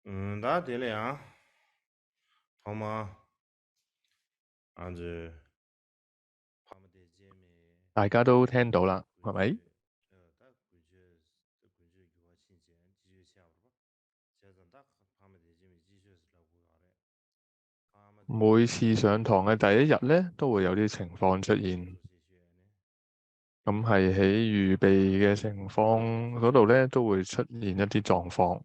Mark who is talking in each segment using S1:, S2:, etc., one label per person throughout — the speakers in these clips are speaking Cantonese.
S1: 大家點了好嗎？
S2: 大家都聽到啦，係咪？每次上堂嘅第一日呢，都會有啲情況出現。咁係喺預備嘅情況嗰度呢，都會出現一啲狀況。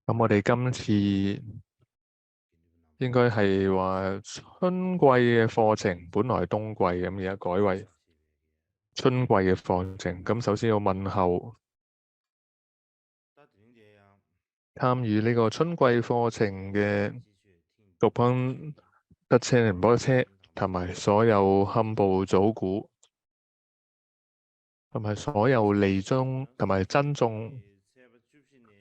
S2: 咁我哋今次應該係話春季嘅課程，本來係冬季咁，而家改為春季嘅課程。咁首先要問候參與呢個春季課程嘅陸烹得車仁波切，同埋所有堪布組鼓，同埋所有利宗同埋珍重，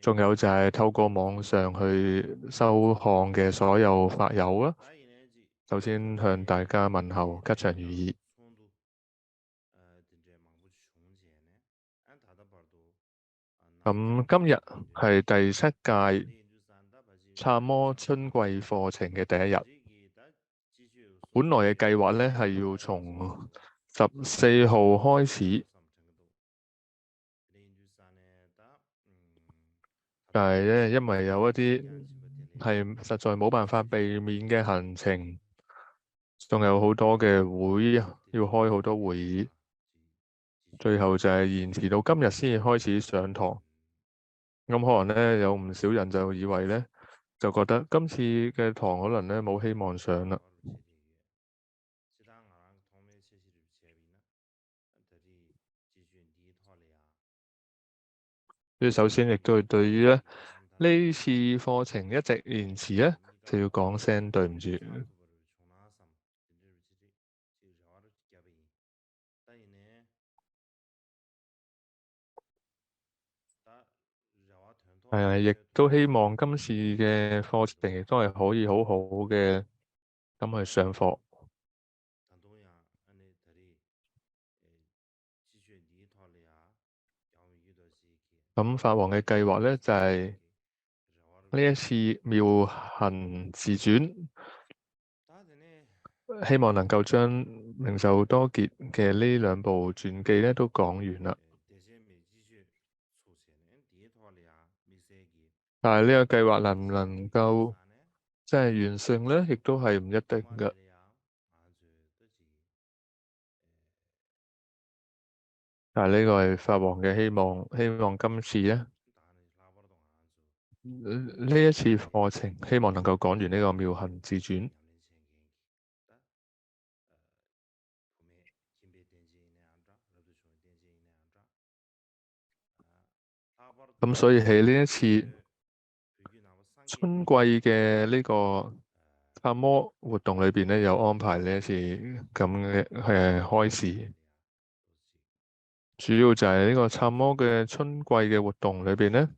S2: 仲有就係透過網上去收看嘅所有法友啦。首先向大家問候，吉祥如意。咁今日係第7屆薩摩春季課程嘅第一日。本來嘅計劃呢係要從14號開始，但係呢，因為有一啲係實在冇辦法避免嘅行程，仲有好多嘅會要開好多會議，最後就係延遲到今日先至開始上堂。咁可能呢，有唔少人就以為呢，就覺得今次嘅堂可能呢冇希望上啦。所以首先亦都係對於呢次課程一直延遲呢，就要講聲對唔住。亦都希望今次嘅課程亦都係可以好好嘅咁去上課。咁法王嘅計劃呢，就係呢一次妙行自傳，希望能夠將明秀多傑嘅呢2部傳記呢都講完啦。但係呢個計劃能唔能夠即係完成呢，亦都係唔一定嘅。但係呢個係法王嘅希望，希望今次呢，呢一次課程希望能夠講完呢個妙行自傳。咁所以喺呢一次春季嘅呢個薩摩活動裏邊呢，有安排呢一次咁嘅開始。主要就係呢個薩摩嘅春季嘅活動裏邊呢，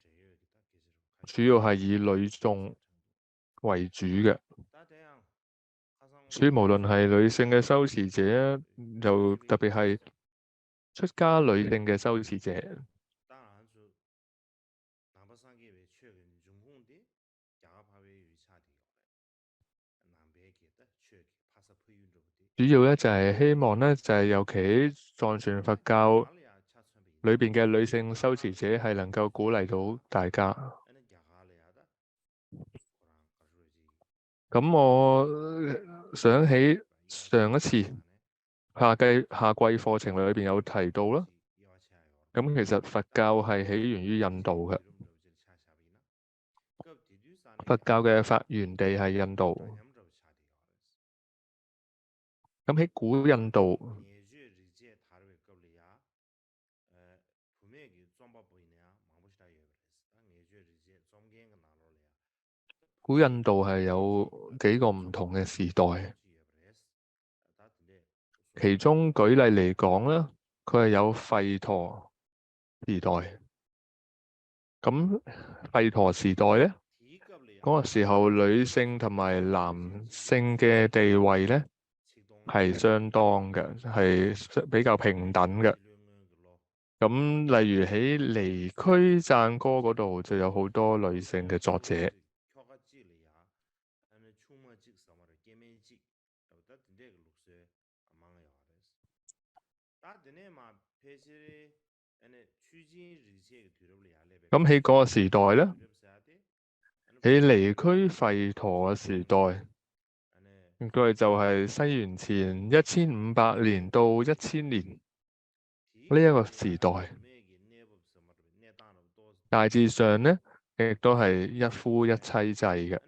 S2: 主要係以女眾為主嘅。所以無論係女性嘅修持者，就特別係出家女性嘅修持者，主要呢就係希望呢，就係尤其喺藏傳佛教裏邊嘅女性修持者係能夠鼓勵到大家。咁我想起上一次夏季課程裏邊有提到啦。咁其實佛教係起源於印度嘅，佛教嘅發源地係印度。咁喺古印度，古印度係有幾個唔同嘅時代，其中舉例嚟講咧，佢係有吠陀時代。咁吠陀時代咧，嗰個時候女性同埋男性嘅地位咧係相當嘅，係比較平等嘅。咁例如喺離區讚歌嗰度就有好多女性嘅作者。咁喺嗰個時代咧，喺離區吠陀嘅時代，應該就係西元前1500年到1000年呢一個時代。大致上咧，亦都係一夫一妻制嘅。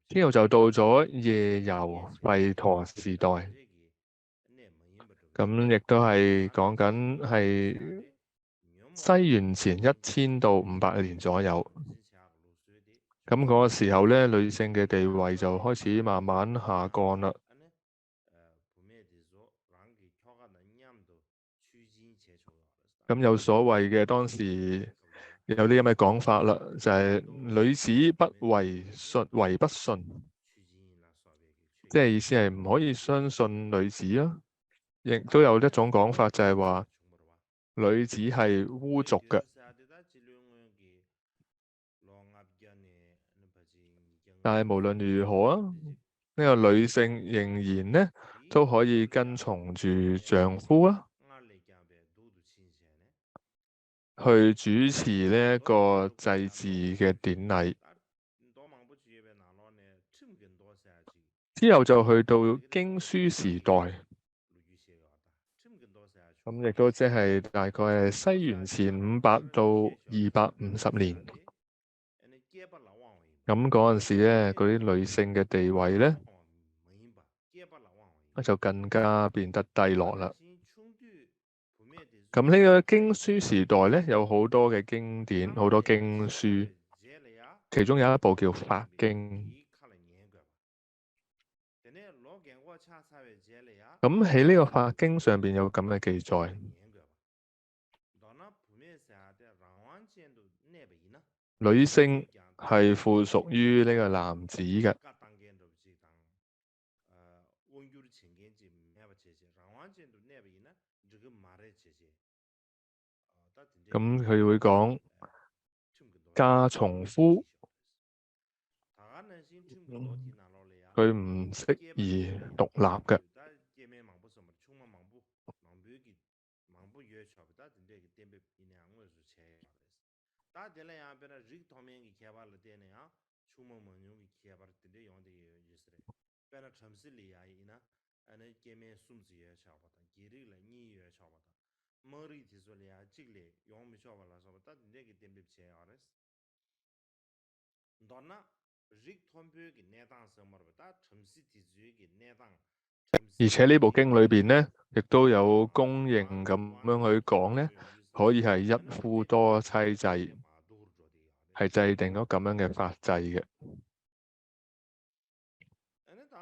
S2: 之後就到咗夜遊吠陀時代，咁亦都係講緊係西元前1000到500年左右。咁嗰個時候咧，女性嘅地位就開始慢慢下降啦。咁有所謂嘅當時有啲咁嘅講法啦，就係女子不為不信，即係意思係唔可以相信女子啦。亦都有一種講法就係話女子係污濁嘅。但係無論如何啊，呢個女性仍然呢都可以跟從住丈夫啊，去主持呢一個祭祀嘅典禮。之後就去到經書時代，咁亦都即係大概係西元前500到250年。咁嗰陣時咧，嗰啲女性嘅地位咧，就更加變得低落啦。咁呢個經書時代咧，有好多嘅經典，好多經書，其中有一部叫《法經》。咁喺呢個《法經》上邊有咁嘅記載，女性係附屬於呢個男子嘅。咁佢會講嫁從夫，佢唔適宜獨立嘅。而且呢部經裏邊呢，亦都有公認咁樣去講呢，可以係一夫多妻制，係制定咗咁樣嘅法制嘅。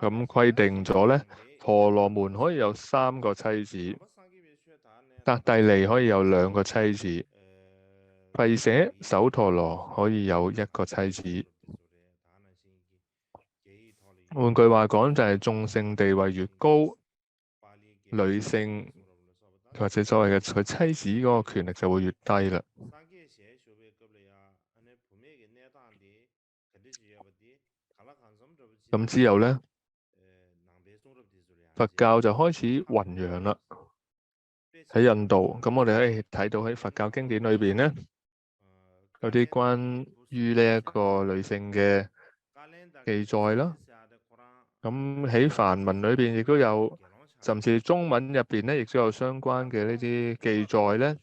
S2: 咁規定咗呢，婆羅門可以有3個妻子，剎帝利可以有2個妻子，吠舍、首陀羅可以有1個妻子。換句話講，就係眾性地位越高，女性或者所謂嘅佢妻子嗰個權力就會越低啦。咁之後呢，佛教就開始弘揚啦。喺印度，咁我哋可以睇到喺佛教經典裏邊呢，有啲關於呢一個女性嘅記載啦。咁喺梵文裏邊亦都有，甚至中文入邊呢，亦都有相關嘅呢啲記載呢。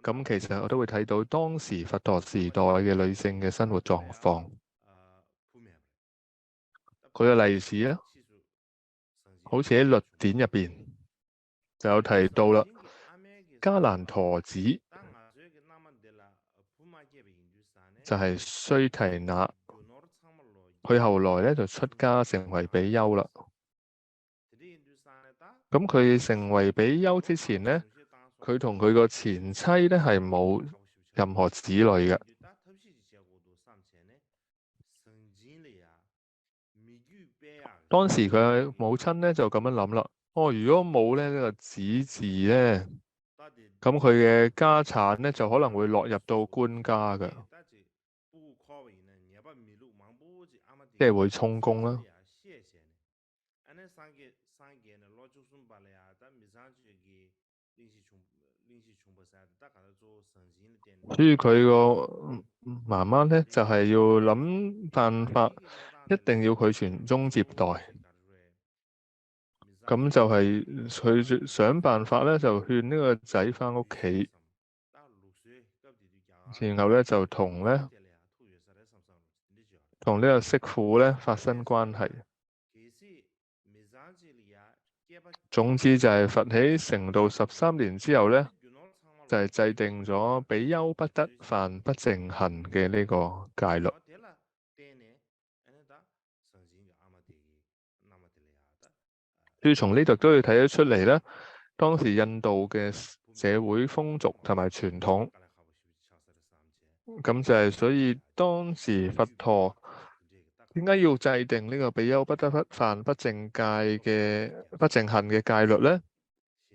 S2: 咁其實我都會睇到當時佛陀時代嘅女性嘅生活狀況。舉個例子啊，好似喺律典入邊就有提到啦，迦蘭陀子就係須提那，佢後來咧就出家成為比丘啦。咁佢成為比丘之前咧，佢同佢個前妻咧係冇任何子女嘅。當時佢母親咧就咁樣諗啦，哦，如果冇咧呢個子字咧，咁佢嘅家產咧就可能會落入到官家嘅，即係會充公啦。所以佢個媽媽咧就係要諗辦法，一定要佢傳宗接代。咁就係佢想辦法咧，就勸呢個仔翻屋企，然後咧就同呢個媳婦咧發生關係。總之就係佛喺成道13年之後咧，就係制定咗比丘不得犯不淨行嘅呢個戒律。所以從呢度都要睇得出嚟咧，當時印度嘅社會風俗同埋傳統，咁就係所以當時佛陀點解要制定呢個比丘不得犯不淨戒嘅不淨行嘅戒律咧？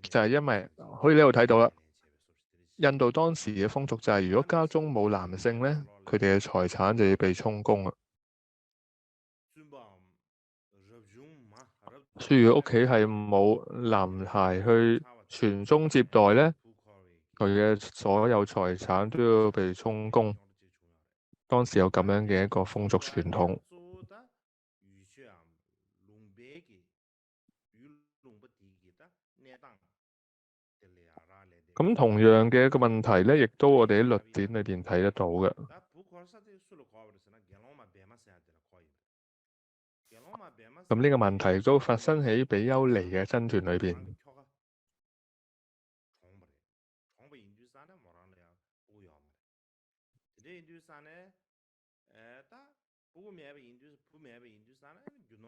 S2: 就係因為可以呢度睇到啦，印度當時嘅風俗就係如果家中冇男性咧，佢哋嘅財產就要被充公啦。所以如果屋企係冇男孩去傳宗接代咧，佢嘅所有財產都要被充公。當時有咁樣嘅一個風俗傳統。咁同樣嘅一個問題咧，亦都我哋喺律典裏邊睇得到嘅。咁呢個問題都發生喺比丘尼嘅僧團裏邊。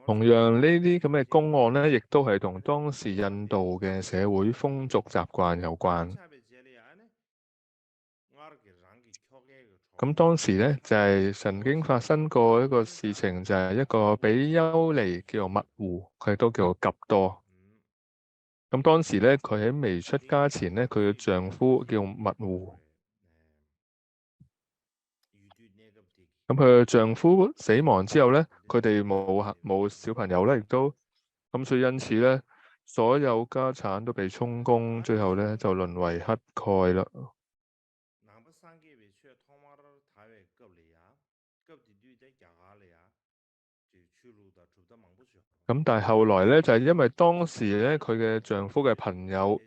S2: 同樣呢啲咁嘅公案咧，亦都係同當時印度嘅社會風俗習慣有關。咁當時咧就係曾經發生過一個事情，就係一個比丘尼叫做密戶，佢都叫做笈多。咁當時咧佢喺未出家前咧，佢嘅丈夫叫密戶。咁佢嘅丈夫死亡之後咧，佢哋冇小朋友咧，亦都咁，所以因此咧，所有家產都被充公，最後咧就淪為乞丐啦。咁但係後來咧，就係因為當時咧佢嘅丈夫嘅朋友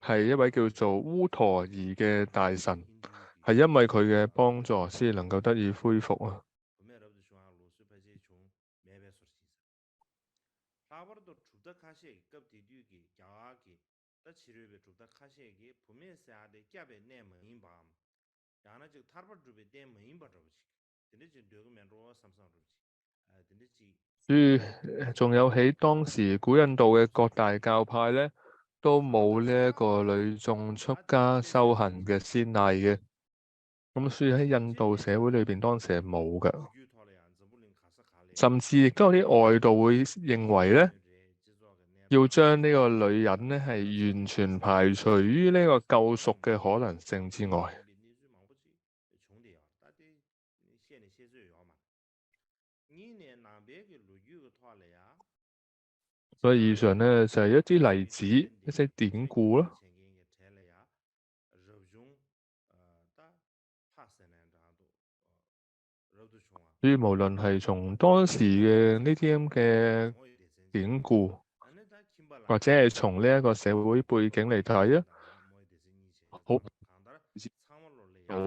S2: 係一位叫做烏陀夷嘅大臣，係因為佢嘅幫助先能夠得以恢復啊。所以仲有喺當時古印度嘅各大教派咧，都冇呢一個女眾出家修行嘅先例嘅。咁所以喺印度社會裏邊，當時係冇㗎，甚至亦都有啲外道會認為咧，要將呢個女人咧係完全排除於呢個救贖嘅可能性之外。所以以上咧就係一啲例子，一些典故咯。所以無論係從當時嘅呢啲咁嘅典故，或者係從呢一個社會背景嚟睇啊，好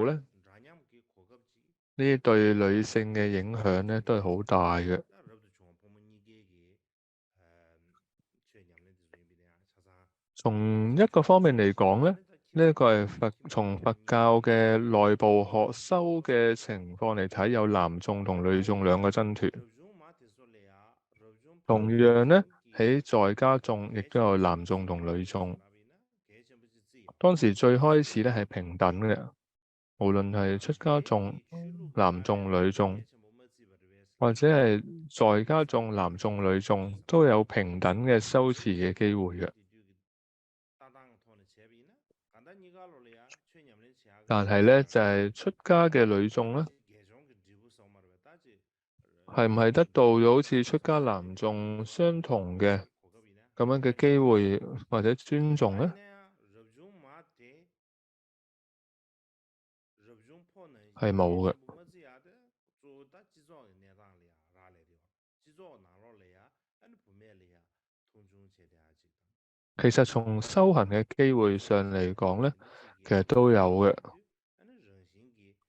S2: 咧，呢對女性嘅影響咧都係好大嘅。從一個方面嚟講咧，呢一個係從佛教嘅內部學修嘅情況嚟睇，有男眾同女眾兩個僧團。同樣咧，喺在家眾亦都有男眾同女眾。當時最開始咧係平等嘅，無論係出家眾、男眾、女眾，或者係在家眾、男眾、女眾，都有平等嘅修持嘅機會嘅。但係咧，就係出家嘅女眾咧，係唔係得到好似出家男眾相同嘅咁樣嘅機會或者尊重咧？係冇嘅。其實從修行嘅機會上嚟講咧，其實都有嘅，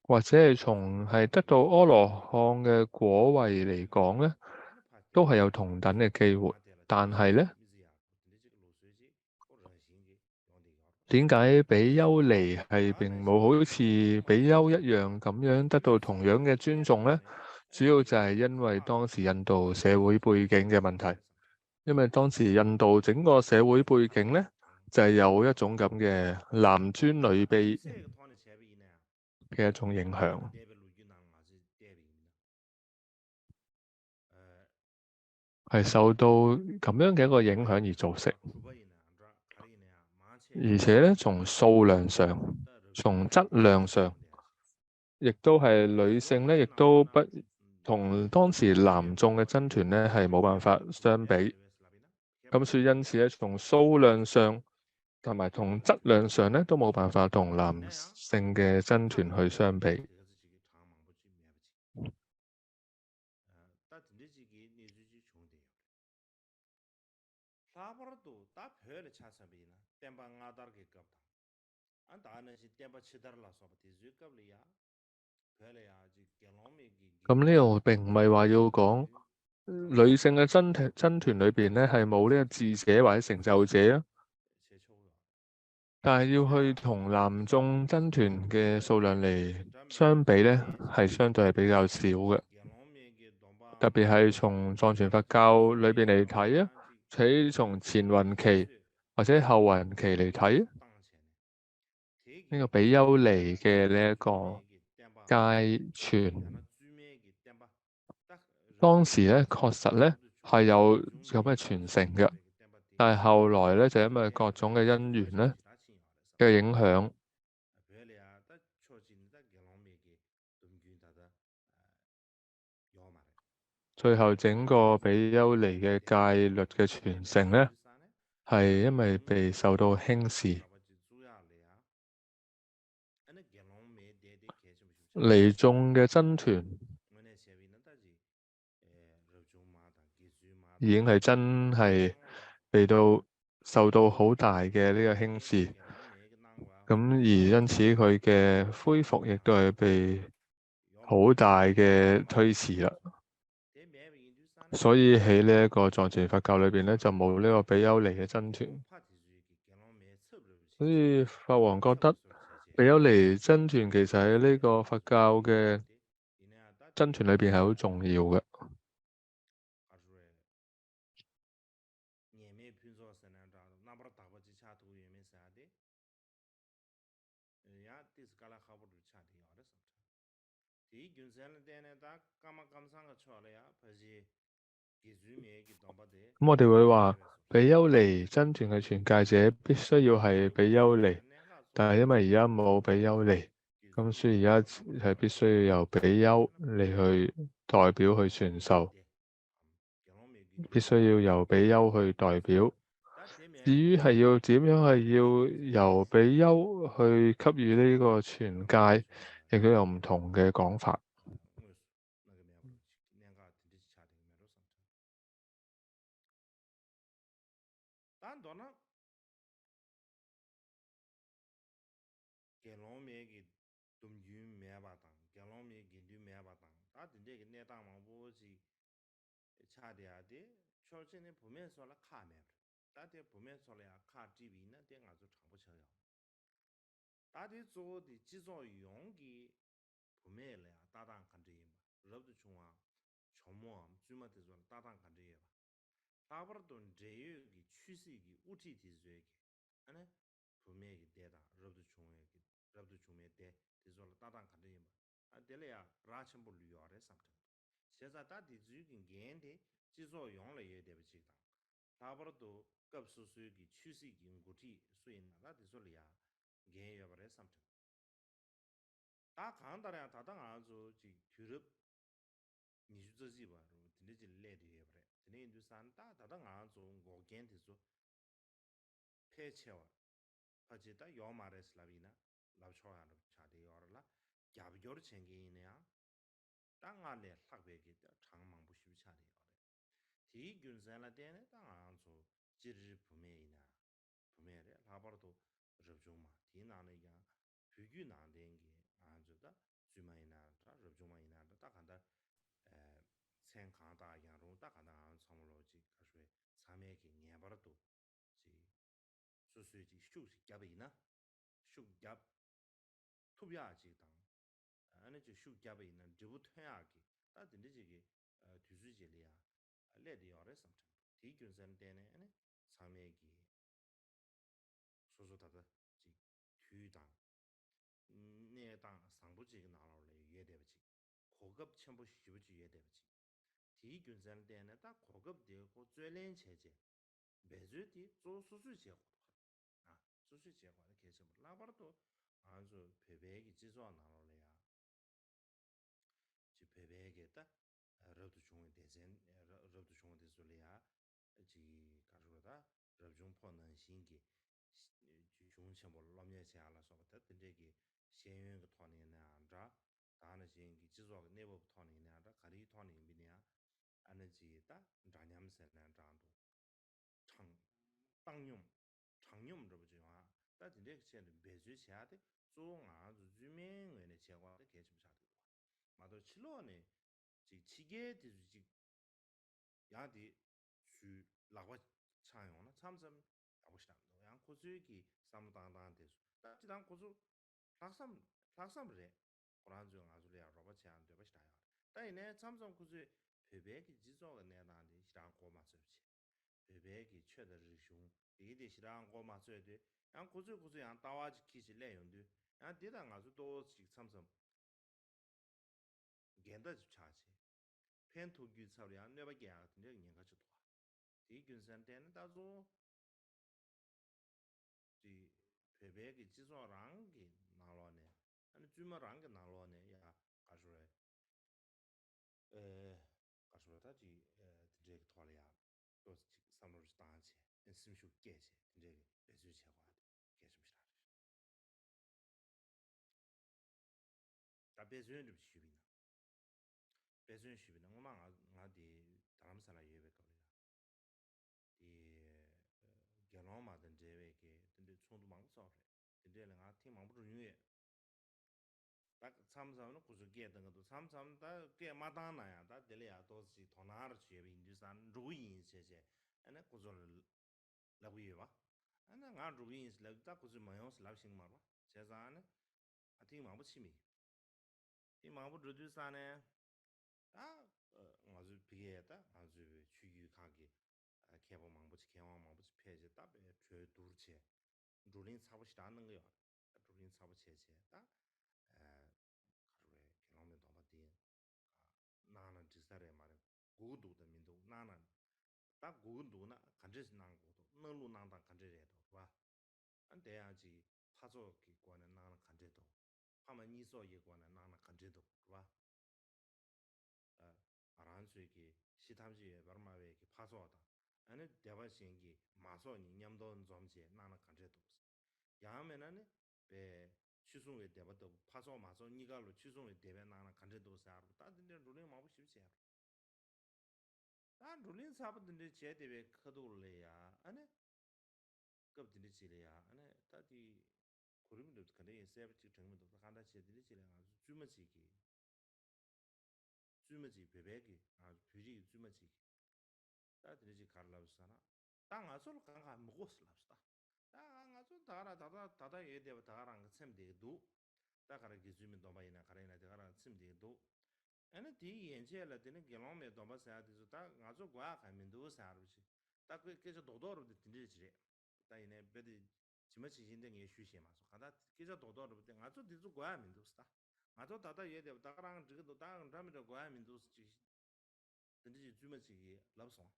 S2: 或者係從係得到阿羅漢嘅果位嚟講咧，都係有同等嘅機會。但係咧，點解比丘尼係並冇好似比丘一樣咁樣得到同樣嘅尊重咧？主要就係因為當時印度社會背景嘅問題。因為當時印度整個社會背景咧，就係有一種咁嘅男尊女卑嘅一種影響，係受到咁樣嘅一個影響而造成。而且咧，從數量上、從質量上，亦都係女性咧，亦都不同當時男眾嘅僧團咧係冇辦法相比。咁所以因此咧，從數量上同埋同質量上咧，都冇辦法同男性嘅僧團去相比。咁呢度並唔係話要講女性嘅僧團裏邊咧係冇呢個智者或者成就者啊，但係要去同男眾僧團嘅數量嚟相比咧，係相對係比較少嘅。特別係從藏傳佛教裏邊嚟睇啊，喺從前雲期或者後雲期嚟睇，呢個比丘尼嘅呢一個階傳，當時咧確實咧係有咁嘅傳承嘅，但係後來咧就因為各種嘅因緣咧嘅影響，最後整個比丘尼嘅戒律嘅傳承咧，係因為被受到輕視。尼眾嘅僧團已經係真係被到受到好大嘅呢個輕視，咁而因此佢嘅恢復亦都係被好大嘅推遲啦。所以喺呢一個藏傳佛教裏邊咧，就冇呢個比丘尼嘅僧團。所以法王覺得比丘尼僧團其實喺呢個佛教嘅僧團裏邊係好重要嘅。咁我哋會話比丘尼僧團嘅傳戒者必須要係比丘尼，但係因為而家冇比丘尼，咁所以而家係必須要由比丘嚟去代表去傳授，必須要由比丘去代表。至於係要點樣係要由比丘去給予呢個傳戒，亦都有唔同嘅講法。
S1: 중에 대 대조를 따당 간지 아 될이야 라첨부旅游래 삼등 现在大地最近眼的制作用了也得不起当大不了都各是属于趋势经过体所以那的说了呀眼也不来三등 다 강다량 다당 아주 지 유럽 니주저지 봐 근데 지 레드 해 버려 근데 인도 산다 다당 아주 고겐데서 폐체와 파지다 요마레슬라비나 랍초하는 차대 요르라 야비교르 챙기네야 땅 안에 삭베게 장망 부시 차대 요래 디 균산라 때네 땅 아주 지르 부메이나 부메레 라바르도 접종마 디 나는 야 비규 난den게 아주다 주마이나 다 접종마이나 다 간다 에 생강다 양로 다 간다 성로지 가수에 사매기 녀버도 지 수수지 쇼시 갑이나 쇼갑 투비아지 당 안에 저 쇼갑이나 저부 퇴하기 다 된지기 뒤수지리야 레디 요래 삼천 디균선 때네 아니 사매기 소소다다 지 튜당 내당 상부지 나라를 예대버지 고급 첨부 시부지 예대버지 디균선 때네 다 고급 되고 쨘렌 체제 매주디 조수수 제고 아 수수 제고는 계속 라바르도 아주 배배기 지수와 나올래야 지 배배게다 러도 중에 대전 러도 중에 대sol이야 지 가르다 러중포는 신기 중심을 넘겨서 알아서 듣는데기 신윤 그 토니는 안자 다는 신기 지수가 내부 토니는 안자 가리 토니는 안지다 장냠선은 장도 장 당용常用这不就啊？但你这个现在别说其他的，做啊就居民为的结果的开始不晓得吧？嘛都去了呢，这企业的这样的去哪个常用呢？参什搞不晓得，然后可是给什么的，但这当可是拉上不来，不然就啊就两个不钱对不起来呀。但呢，参什可是特别给制造的那当的，让国嘛走起。特别给缺的是凶，第一是让我嘛做的，然后过去让打瓦其实来用的，然后第二我是多是参什，见到就查起，偏图举操的，你把见啊，你这人家就多，第一根上点到说，这特别给制造让给拿了呢，那专门让给拿了呢，也告诉来，告诉来他这这个拖了呀，都是上面是打起，什么时候改起，这个别就切换的，改什么啥的。但别人就不区别呢，别人区别呢，我嘛我的大们上来也别搞了呀，的给老嘛等这位给等这冲突忙不少嘞，等这人啊挺忙不住远，但他们呢，不是给等个都，他们他给马当那呀，他这里啊都是从哪儿去的，就是咱录音这些，那不是那个月吧？那俺录音是那，他不是没有是那行嘛吧？现在呢，还挺忙不起没，挺忙不住就是啥呢？啊，我是毕业的，我是去语看给，开不忙不起，开完忙不起，拍些大白全都是钱，主林差不起大能个样，主林差不起钱，但看出来给老们当把店，哪能这啥的嘛的，孤独的民族哪能，但孤独呢，看这是哪孤独，能路哪当看这人多是吧？俺这样子，他说给过来哪能看这多，他们你说一过来哪能看这多是吧？아란수에게 시탐지에 버마웨게 파소하다. 아니 대바신기 마소니 냠돈 좀지 나나 간제도. 야면은 배 취송에 대바도 파소 마소 니가로 취송에 대배 나나 간제도 사르. 다든데 룰링 마부 쉽지. 다 룰링 사부든데 제 대배 커도래야. 아니 급든데 지래야. 아니 다디 고름도 근데 세브치 정면도 간다 제들이 지래가 주머지기 주머지 베베기 아 규지 주머지 다 들지 갈라우스나 땅 아솔 강가 먹었을랍스다 땅 아솔 다다 예대 다랑 셈데도 다가라 기주민 도마이나 가라이나 다가라 셈데도 에네 디 엔제라 되는 게롬에 도마사야디서 다 아솔 과 가민도 사르지 다 그게 도도로 들리지 다 이네 베디 지마치신데 게 휴시마 가다 기자 도도로 때 아주 뒤주 고야 민도스다 아주 다다 예데 다랑 저거 다랑 담에 고야 민도스 지 근데 지마치 랍송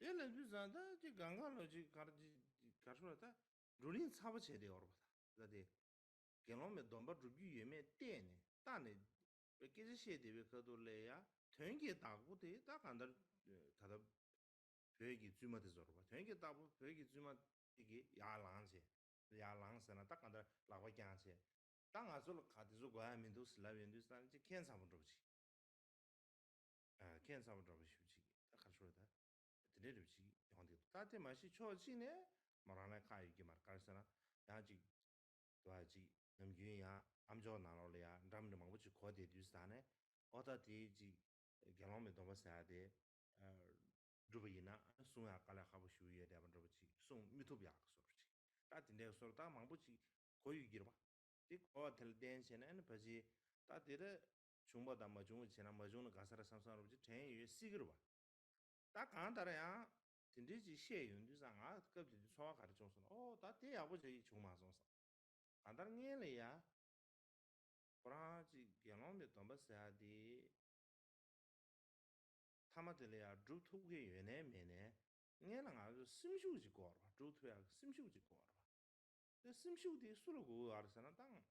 S1: 얘는 주산다 지 강가로 지 가르지 가르다 루린 사버 제대 어로다 자데 개놈에 돈바 주기 예매 때네 다네 계지 시에데 그도래야 된게 다고데 다 간다 다다 베기 주마데 저러봐 된게 다고 베기 주마 이게 야랑세 야랑세나 딱 간다 라고讲세当俺说了卡的说国外民都是来源就是咱这看上不着去看上不着去他还说的这里去样的他这嘛是超去呢马上来看一个嘛干啥呢然后就对吧就那么远呀俺家拿了呀咱们的嘛我去考的就是啥呢我到第一给老们多么啥的这不一呢送呀干了还不修业的嘛这不去送米图比亚说出去他今天说他忙不去可以给了吧这考的点钱呢不是他这个중보다 뭐 중을 지나 뭐 중을 가사라 삼삼으로 전에 시기로 봐. 딱 간다라야 진짜지 시에윤 주상아 급지 소화 가르 좀선 다 대야 보지 중마선서. 간다는 게래야 브라지 게놈에 dom바사디 타마들이야 주투게 연애 면에 얘는 아주 심슈지 거라. 주투야 심슈지 거라. 그 심슈디 수로고 알아서는 땅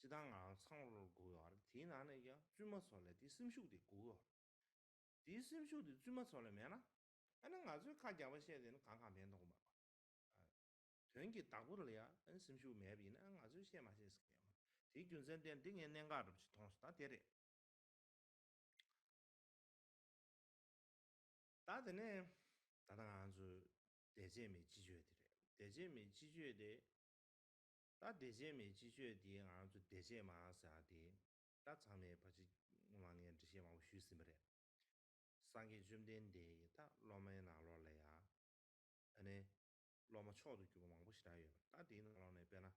S1: 지당아 상으로 고요. 디나는 이게 주마설래 디심슈디 고요. 디심슈디 주마설래면은 아는 아주 가자고 해야 되는 강하면 너무 막. 된게 다고를야. 안 심슈 매비는 아주 시마시스. 디균선된 등에 nen가도 통스다 되래. 다드네 다당 아주 대제미 지주에들. 대제미 지주에들 다 대제미 지주에디 아주 대제마사디 다 참에 바지 왕년这些往虚死没得三个军队的他老没拿落来呀呢老么超都就往不起来了大地那那边呢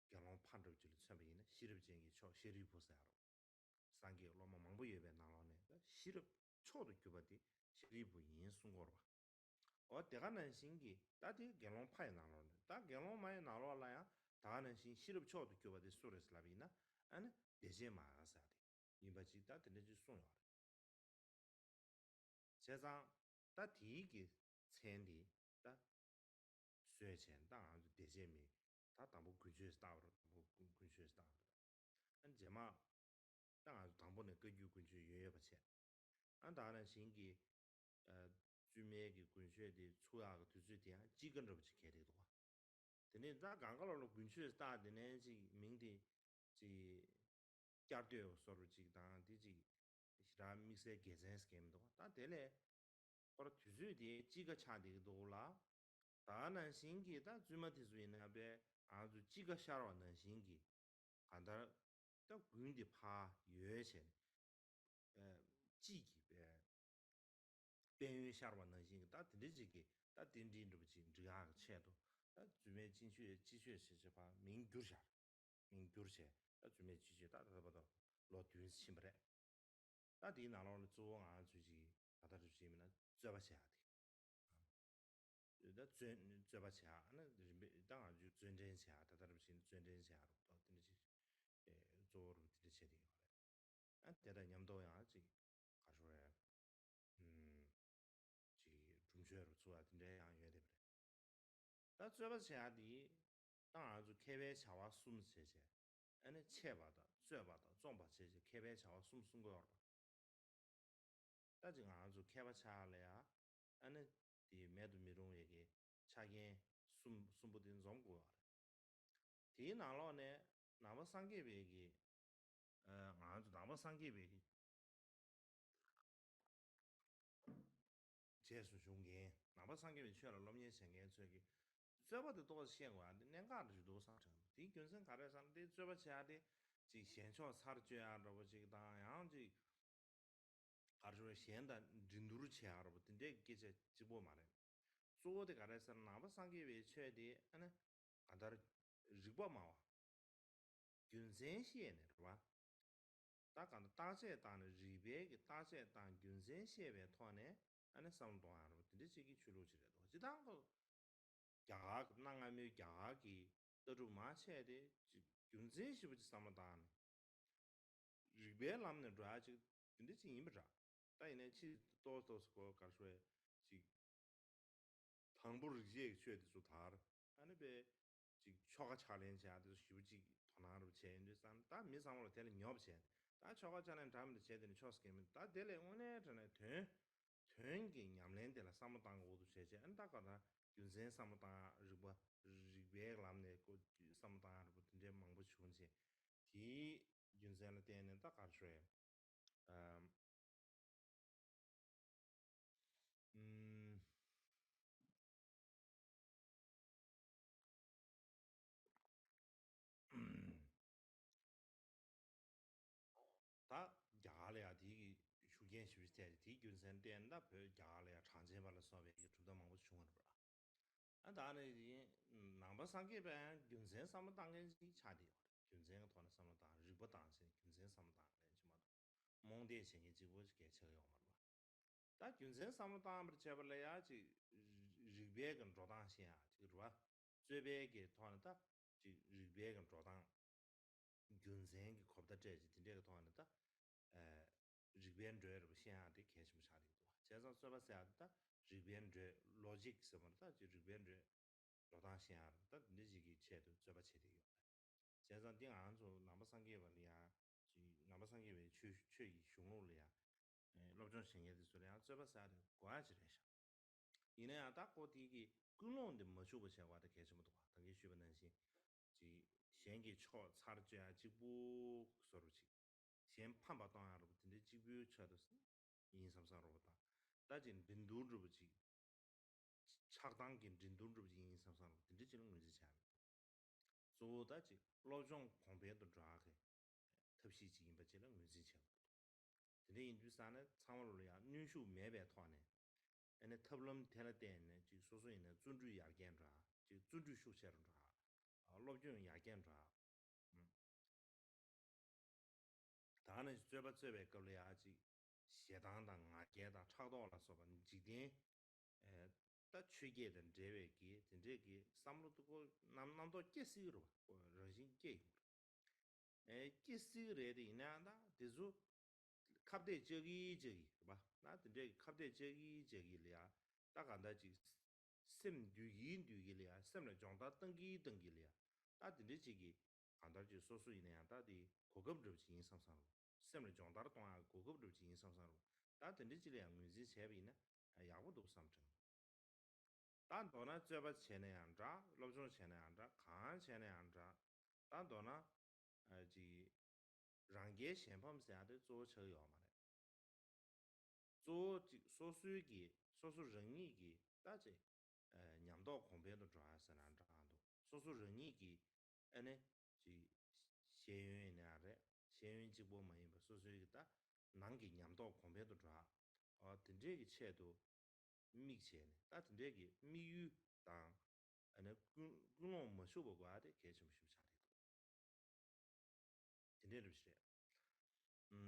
S1: 给老判着就是全部呢西入建议超西入不散了三个老么忙不也边拿了呢西入超都就把的西入不赢送过了吧我这个人心给大地给老派拿了呢大给老买拿了来呀大人心西入超都就把的说的是那边呢这些马啥的你把其他的那就送了加上他第一个钱的他税钱当然就这些没他当不规矩是大的不规矩是大的俺这嘛当然当不能根据规矩越不钱俺当然先给专门给规矩的出那个图书店几个人不去开的多但是咱刚刚了规矩是大的呢这明的这家队说了这当的这是米色改善是干么多但对嘞或者图书的几个差的多了当然先给他专门的书那边啊就几个下了能先给看到到规的怕越钱几个边缘下了能先他的这个他顶顶都不进这样钱多他专门进去继续是这把民主下民主下他专门继续他不到老短起不来他的拿了做啊就是他的就是么呢做不下的那做不下那当然就尊正下他的不是尊正下了到等于做了的确定好了但在年头呀这还说这中学了做啊这样远的不嘞那做不下的当然就开玩笑啊送这些那切吧的做吧的装吧这些开玩笑送过了但这样就开不下来呀那的买都没容易给差点送不定装过了第拿了呢那么三个月的俺就那么三个月的结束凶险那么三个月去了老年现金出去这不得多少钱啊两个就多少成第本身看得上的这不钱的这现场查的卷啊这不这个当然这还是说现在人都是钱了不等这给这直播嘛的做的看得上那么三个月去的那看到日报嘛军生线的是吧大讲的大些当的日边的大些当军生线边团呢那上段了等这些给出路去了这当个갸 나가며 갸기 떠주 마체데 균제시부지 삼다는 리벨람네 드라지 근데 지 임자 다이네 치 또또스고 가르쇼에 지 당부를 이제 쉬어야 돼 좋다 아니 지 초가 챌린지아도 쉬우지 도나로 체인지 산다 미상으로 될 녀업체 다 초가 자는 다음에 제대로 초스게면 다 될에 오네 전에 돼 된게 냠랜데라 삼당 오도 제제 안다가나 윤센 삼당 리버 리벨람네 고 삼당 이제 망부 추은지 디 윤센의 때는 딱 가르쳐요 음 음, 다 야래야 디 휴겐 쉬비스테 디 윤센 때는 별 야래야 장제발로 서베 주도 망부 추은 거라 아 다네 이 남바 상계배 윤센 삼당의 차디 윤센의团 삼당 리버 당시 윤센 삼당 몽대 생이 지고 개쳐요 다 윤센 삼당 버체벌래야지 리베건 조당시야 지금 최베게团다 지 리베건 조당 윤센이 겁다 제지 딘데가团다 에 리벤드르 시야데 개심 차리도 제가 서버스야다 리벤드 로직 서버다 지 리벤드 조당시야 다 니지기 체도 저바 체리요 제가 띵안조 남바상계벌이야 지 남바상계에去以 雄鹿了呀 로전 생예도 소리야 저바사도 과지래셔 이내야 딱 고디기 근론데 뭐주고 제가도 계시면도 당기 쉬버는시 지 생기 초 차르지야 지부 서로지先판바 당하로 근데 지부 쳐도 인삼사로다 따진 빈두르부지 착당긴 빈두르부지 인삼사로 근데 지는 문제 참 조다지 로종 공배도抓게特别基因不只能문제 참 근데 인두산은 참으로야 뉴슈 매배团네 ene tablam tela den ne ji so so ne zunju ya gen zha ji zunju shu xie zha a lo jun ya gen zha da ne zhe ba zhe bei ge le ya ji xie dang dang a ge da cha dao la so ba ni ji dian da qu ge den zhe wei ge den zhe ge sam lu du nam do ge si ru ba ren xin ge ge si re de na da de zu kap de je gi ba na de kap de je gi le ya da ga da ji sim du yin du yi le ya sim le jong da deng gi le ya da de ji gi kan da ji so su yi ne ya da de ko ge bu ji yin sam sam sim le jong da de dong a ko ge bu ji yin sam sam da de ji le yang ji che bi ne ya wo do sam cheng da do na zhe ba che ne yang zha lo zhong che ne yang zha kan che ne yang zha da do na ji rang ge xian pam sia de zuo che yo ma做所属的所属人员的大家两道空白的主要是两张都所属人员的呢就闲员那的闲员直播没有所属的能给两道空白的主要等这个切都密切但等这个密语当公龙没收不过的开什么收查的今天就是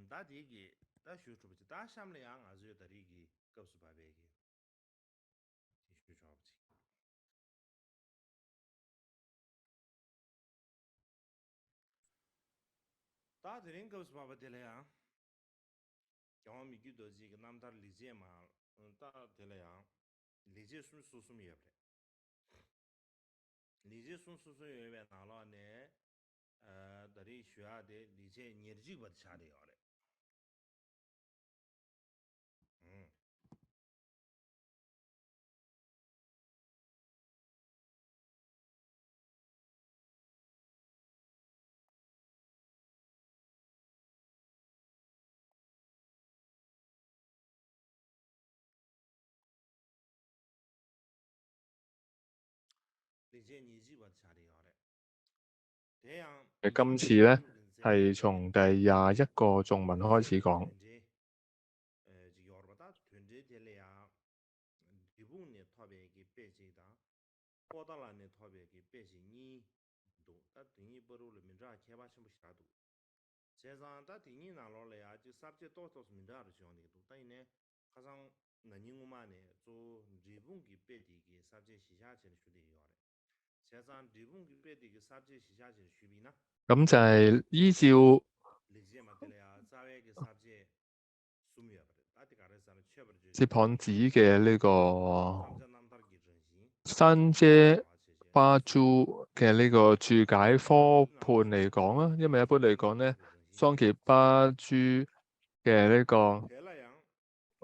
S1: 大这个大学出不去大下面两个就在这个告诉爸爸的继续说不起大这人告诉爸爸的了呀叫我们给多几个男的理解嘛大的了呀理解顺叔叔也不的理解顺叔叔也别拿了呢在这学校的理解年纪不差的要的理解年纪不差的要的这样
S2: 今次咧係從第21個中文開始講。
S1: 要不到团队的了呀，日本的特别给百姓当，报道了的特别给百姓你多，但对你不如了民众开发什么下多。现在但对你拿了了呀，就啥子多少是民众的这样的多，但是呢，好像
S2: 咁就係依照接棒子嘅呢個山姐巴珠嘅呢個注解科判嚟講啦，因為一般嚟講咧，桑傑巴珠嘅呢個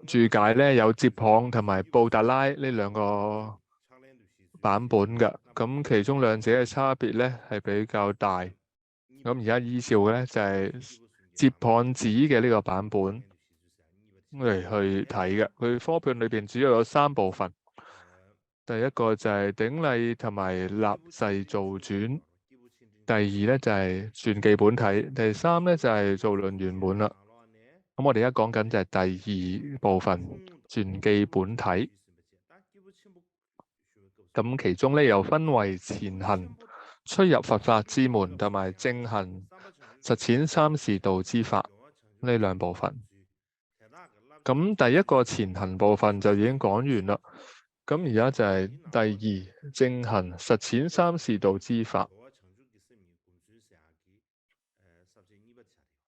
S2: 注解咧有接棒同埋布達拉呢兩個版本㗎，咁其中兩者嘅差別咧係比較大。咁而家依照嘅咧就係接棒子嘅呢個版本嚟去睇嘅，佢科判裏邊主要有3部分。第一個就係鼎麗同埋立世造傳，第二咧就係傳記本體，第三咧就係造論圓滿啦。咁我哋而家講緊就係第2部分傳記本體。咁其中咧又分為前行出入佛法之門同埋正行實踐三士道之法呢2部分。咁第一個前行部分就已經講完啦。咁而家就係第2正行實踐三士道之法。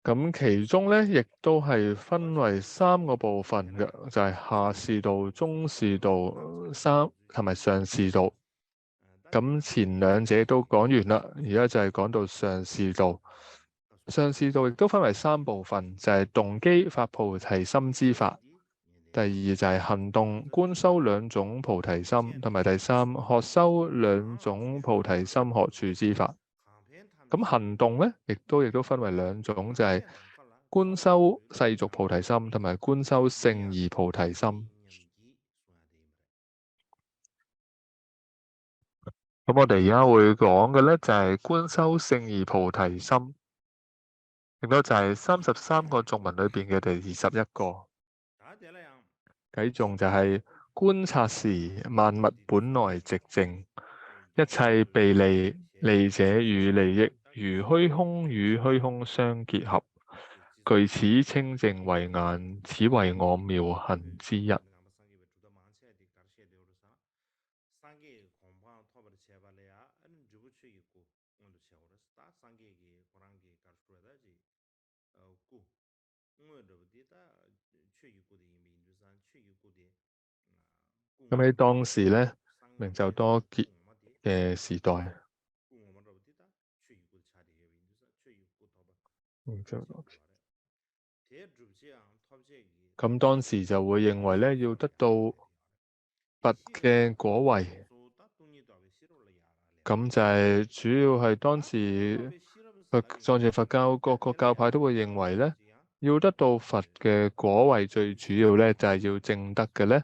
S2: 咁其中咧亦都係分為3個部分嘅，就係下士道、中士道同埋上士道。咁前2者都講完啦，而家就係講到上士道。上士道亦都分為3部分，就係動機發菩提心之法。第2就係行動觀修2種菩提心，同埋第3學修2種菩提心學處之法。咁行動咧，亦都分為2種，就係觀修世俗菩提心，同埋觀修聖義菩提心。咁我哋而家會講嘅咧，就係觀修聖義菩提心，亦都就係33個頌文裏邊嘅第21個。偈頌就係觀察時，萬物本來寂靜，一切被利，利者與利益，如虛空與虛空相結合，具此清淨慧眼，此為我妙行之一。咁喺當時咧，明就多杰嘅時代，咁當時就會認為咧，要得到佛嘅果位，咁就係主要係當時藏傳佛教各個教派都會認為咧，要得到佛嘅果位，最主要咧就係要證得嘅咧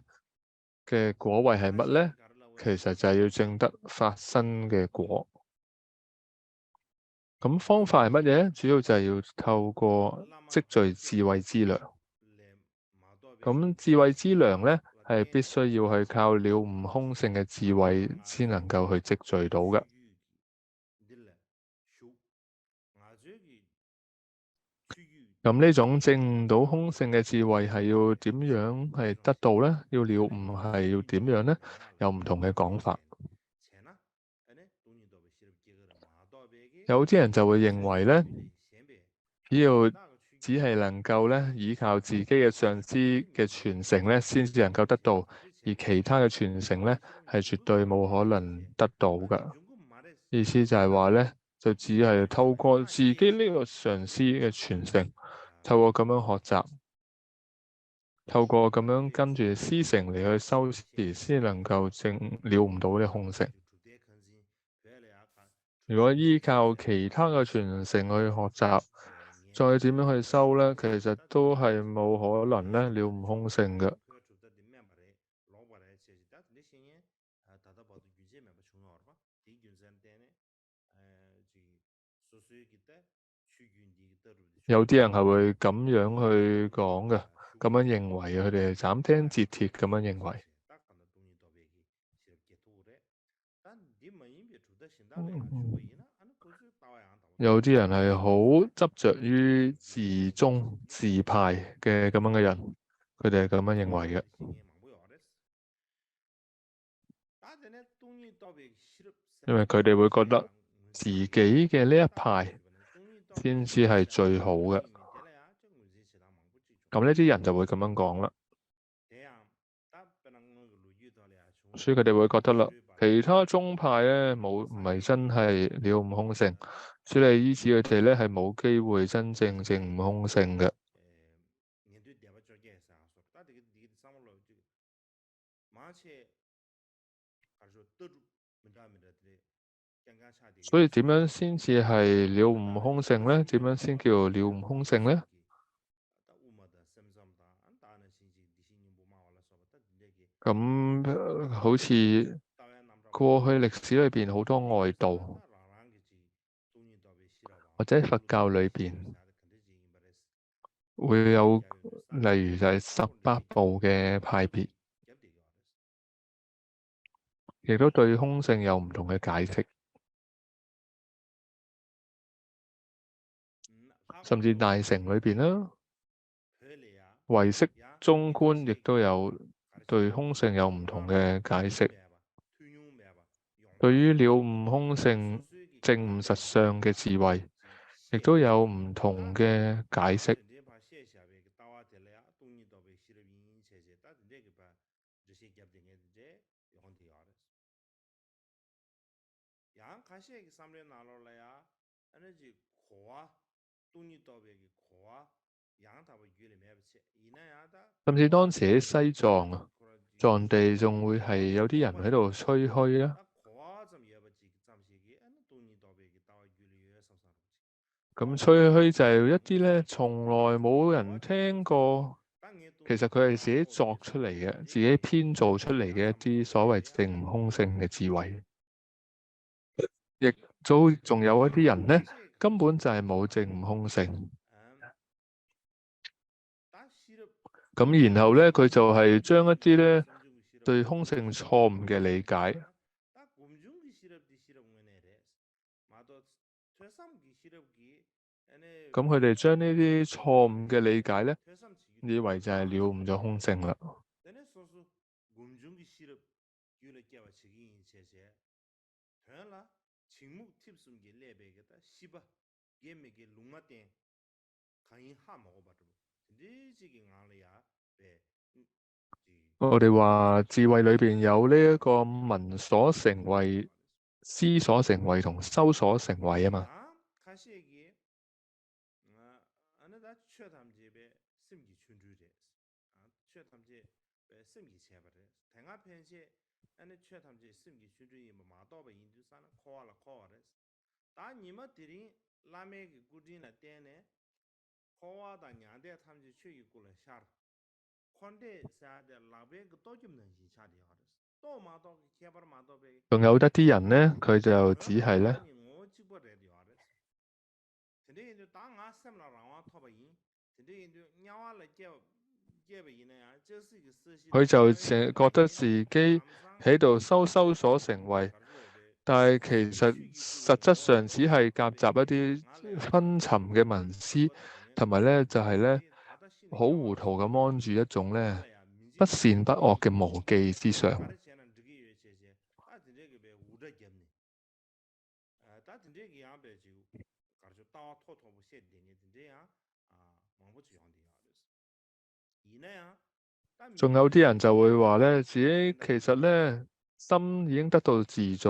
S2: 嘅果位係乜咧？其實就係要證得法身嘅果。咁方法係乜嘢？主要就係要透過積聚智慧之糧。咁智慧之糧咧，係必須要去靠了悟空性嘅智慧先能夠去積聚到嘅。咁呢種證到空性嘅智慧係要點樣係得到咧？要了悟係要點樣咧？有唔同嘅講法。有啲人就會認為咧，只係能夠咧依靠自己嘅上師嘅傳承咧，先至能夠得到，而其他嘅傳承咧係絕對冇可能得到㗎。意思就係話咧，就只係透過自己呢個上師嘅傳承，透過咁樣學習，透過咁樣跟住師承嚟去修持，先能夠了悟到呢空性。如果依靠其他嘅傳承去學習，再點樣去修咧，其實都係冇可能咧了悟空性嘅。有啲人係會咁樣去講嘅，咁樣認為，佢哋係斬釘截鐵咁樣認為。有啲人係好執着於自宗自派嘅咁樣嘅人，佢哋係咁樣認為嘅。因為佢哋會覺得自己嘅呢一派先至係最好嘅。咁呢啲人就會咁樣講啦。所以佢哋會覺得啦，其他宗派咧唔係真係了悟空性，所以依止佢哋咧係冇機會真正證悟空性嘅。所以點樣先至係了悟空性咧？點樣先叫了悟空性咧？咁好似過去歷史裏邊好多外道，或者佛教裏邊會有，例如就係18部嘅派別，亦都對空性有唔同嘅解釋，甚至大乘裏邊啦，唯識中觀亦都有對空性有唔同嘅解釋。對於了悟空性、證悟實相嘅智慧，亦都有唔同嘅解釋。甚至當時喺西藏啊，藏地仲會係有啲人喺度吹噓啦。咁吹噓就係一啲咧，從來冇人聽過，其實佢係自己作出嚟嘅，自己編造出嚟嘅一啲所謂證悟空性嘅智慧。亦都仲有一啲人咧，根本就係冇證悟空性。咁然後咧，佢就係將一啲咧對空性錯誤嘅理解，咁佢哋將呢啲錯誤嘅理解咧，以為就係了悟咗空性啦。我哋話智慧裏邊有呢一個聞所成慧、思所成慧同修所成慧啊嘛。仲有得啲人呢，佢就只係呢，佢就淨覺得自己喺度修所成慧，但係其實質上只係夾雜一啲昏沉嘅文思，同埋呢就係呢好糊塗咁安住一種呢不善不惡嘅無記之上。仲有啲人就會話呢，自己其實呢心已經得到自在，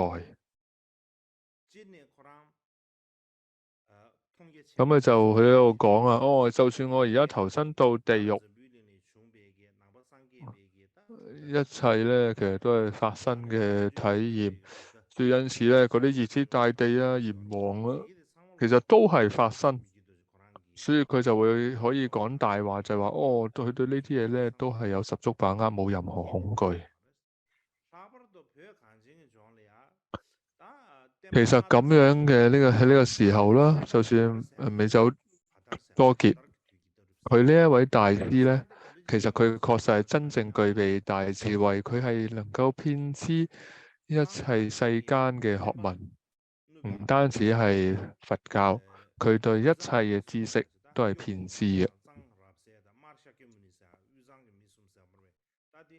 S2: 咁佢就喺度講啊，哦，就算我而家投身到地獄，一切呢其實都係發生嘅體驗。最因此呢，嗰啲熱天大地啊、閻王啊，其實都係發生。所以佢就會可以講大話，就係話哦，佢對呢啲嘢咧都係有十足把握，冇任何恐懼。其實咁樣嘅喺呢個時候啦，就算美洲多傑，佢呢一位大師咧，其實佢確實係真正具備大智慧，佢係能夠遍知一切世間嘅學問，唔單止係佛教，佢對一切嘅知識都係遍知嘅。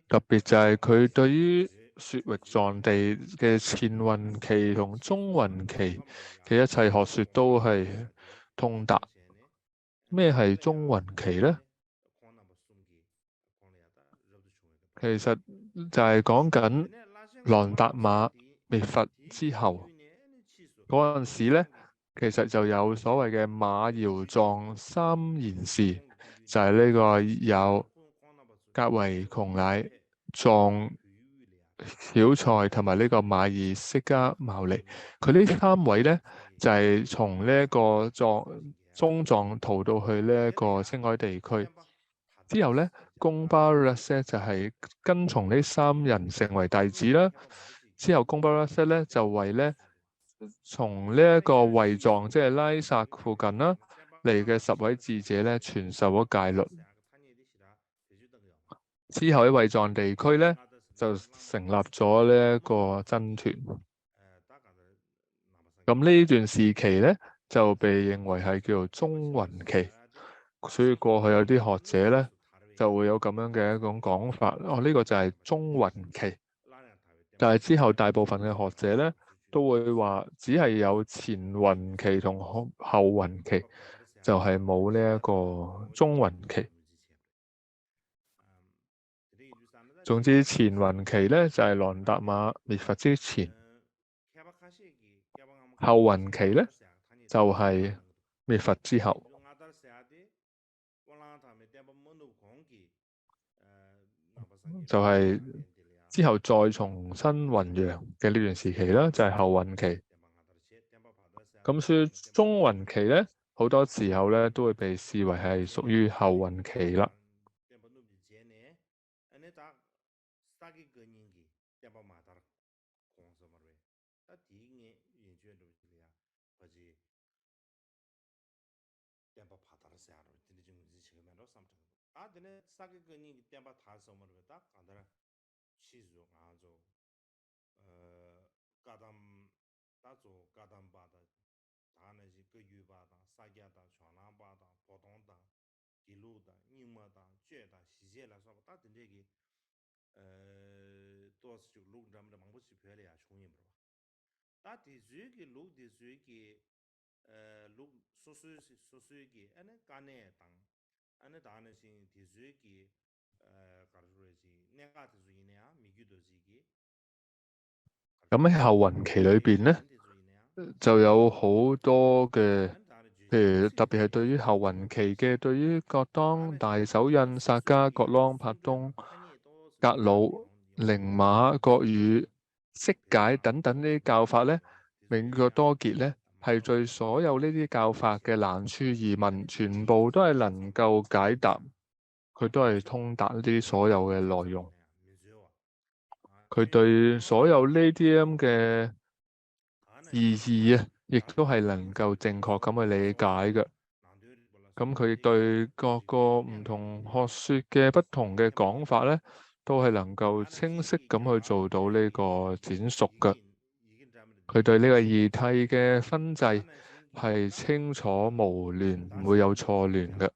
S2: 特別就係佢對於雪域藏地嘅前雲期同中雲期嘅一切學說都係通達。咩係中雲期呢？其實就係講緊琅達瑪滅佛之後嗰陣時咧，其實就有所謂嘅馬堯藏三賢士，就係呢個有格維窮乃、藏曉塞同埋呢個馬爾釋迦牟尼。佢呢三位咧就係從呢一個中藏逃到去呢一個青海地區之後咧，貢巴勒色就係跟從呢三人成為弟子啦。之後貢巴勒色咧就為咧從呢一個衛藏即係拉薩附近啦嚟嘅10位智者咧傳授咗戒律。之後喺衛藏地區咧就成立咗呢一個僧團。咁呢段時期咧就被認為係叫做中雲期，所以過去有啲學者咧就會有咁樣嘅一種講法，呢個就係中雲期。但係之後大部分嘅學者咧都會話，只係有前雲期同後雲期，就係冇呢一個中雲期。總之前雲期咧就係琅達瑪滅佛之前，後雲期咧就係滅佛之後。就係之後再重新弘揚嘅呢段時期啦，就係後雲期。咁所以中雲期咧，好多時候咧都會被視為係屬於後雲期啦。咁喺後雲期裏邊咧，就有好多嘅，譬如特別係對於後雲期嘅，對於覺當、大手印、薩迦、覺啷、帕東、格魯、寧瑪、國語、釋解等等呢啲教法咧，明覺多傑咧係對所有呢啲教法嘅難處疑問，全部都係能夠解答，佢都係通達呢啲所有嘅內容。佢對所有呢啲咁嘅意義啊，亦都係能夠正確咁去理解嘅。咁佢對各個唔同學說嘅不同嘅講法咧，都係能夠清晰咁去做到呢個闡述嘅。佢對呢個義諦嘅分制係清楚無亂，唔會有錯亂嘅。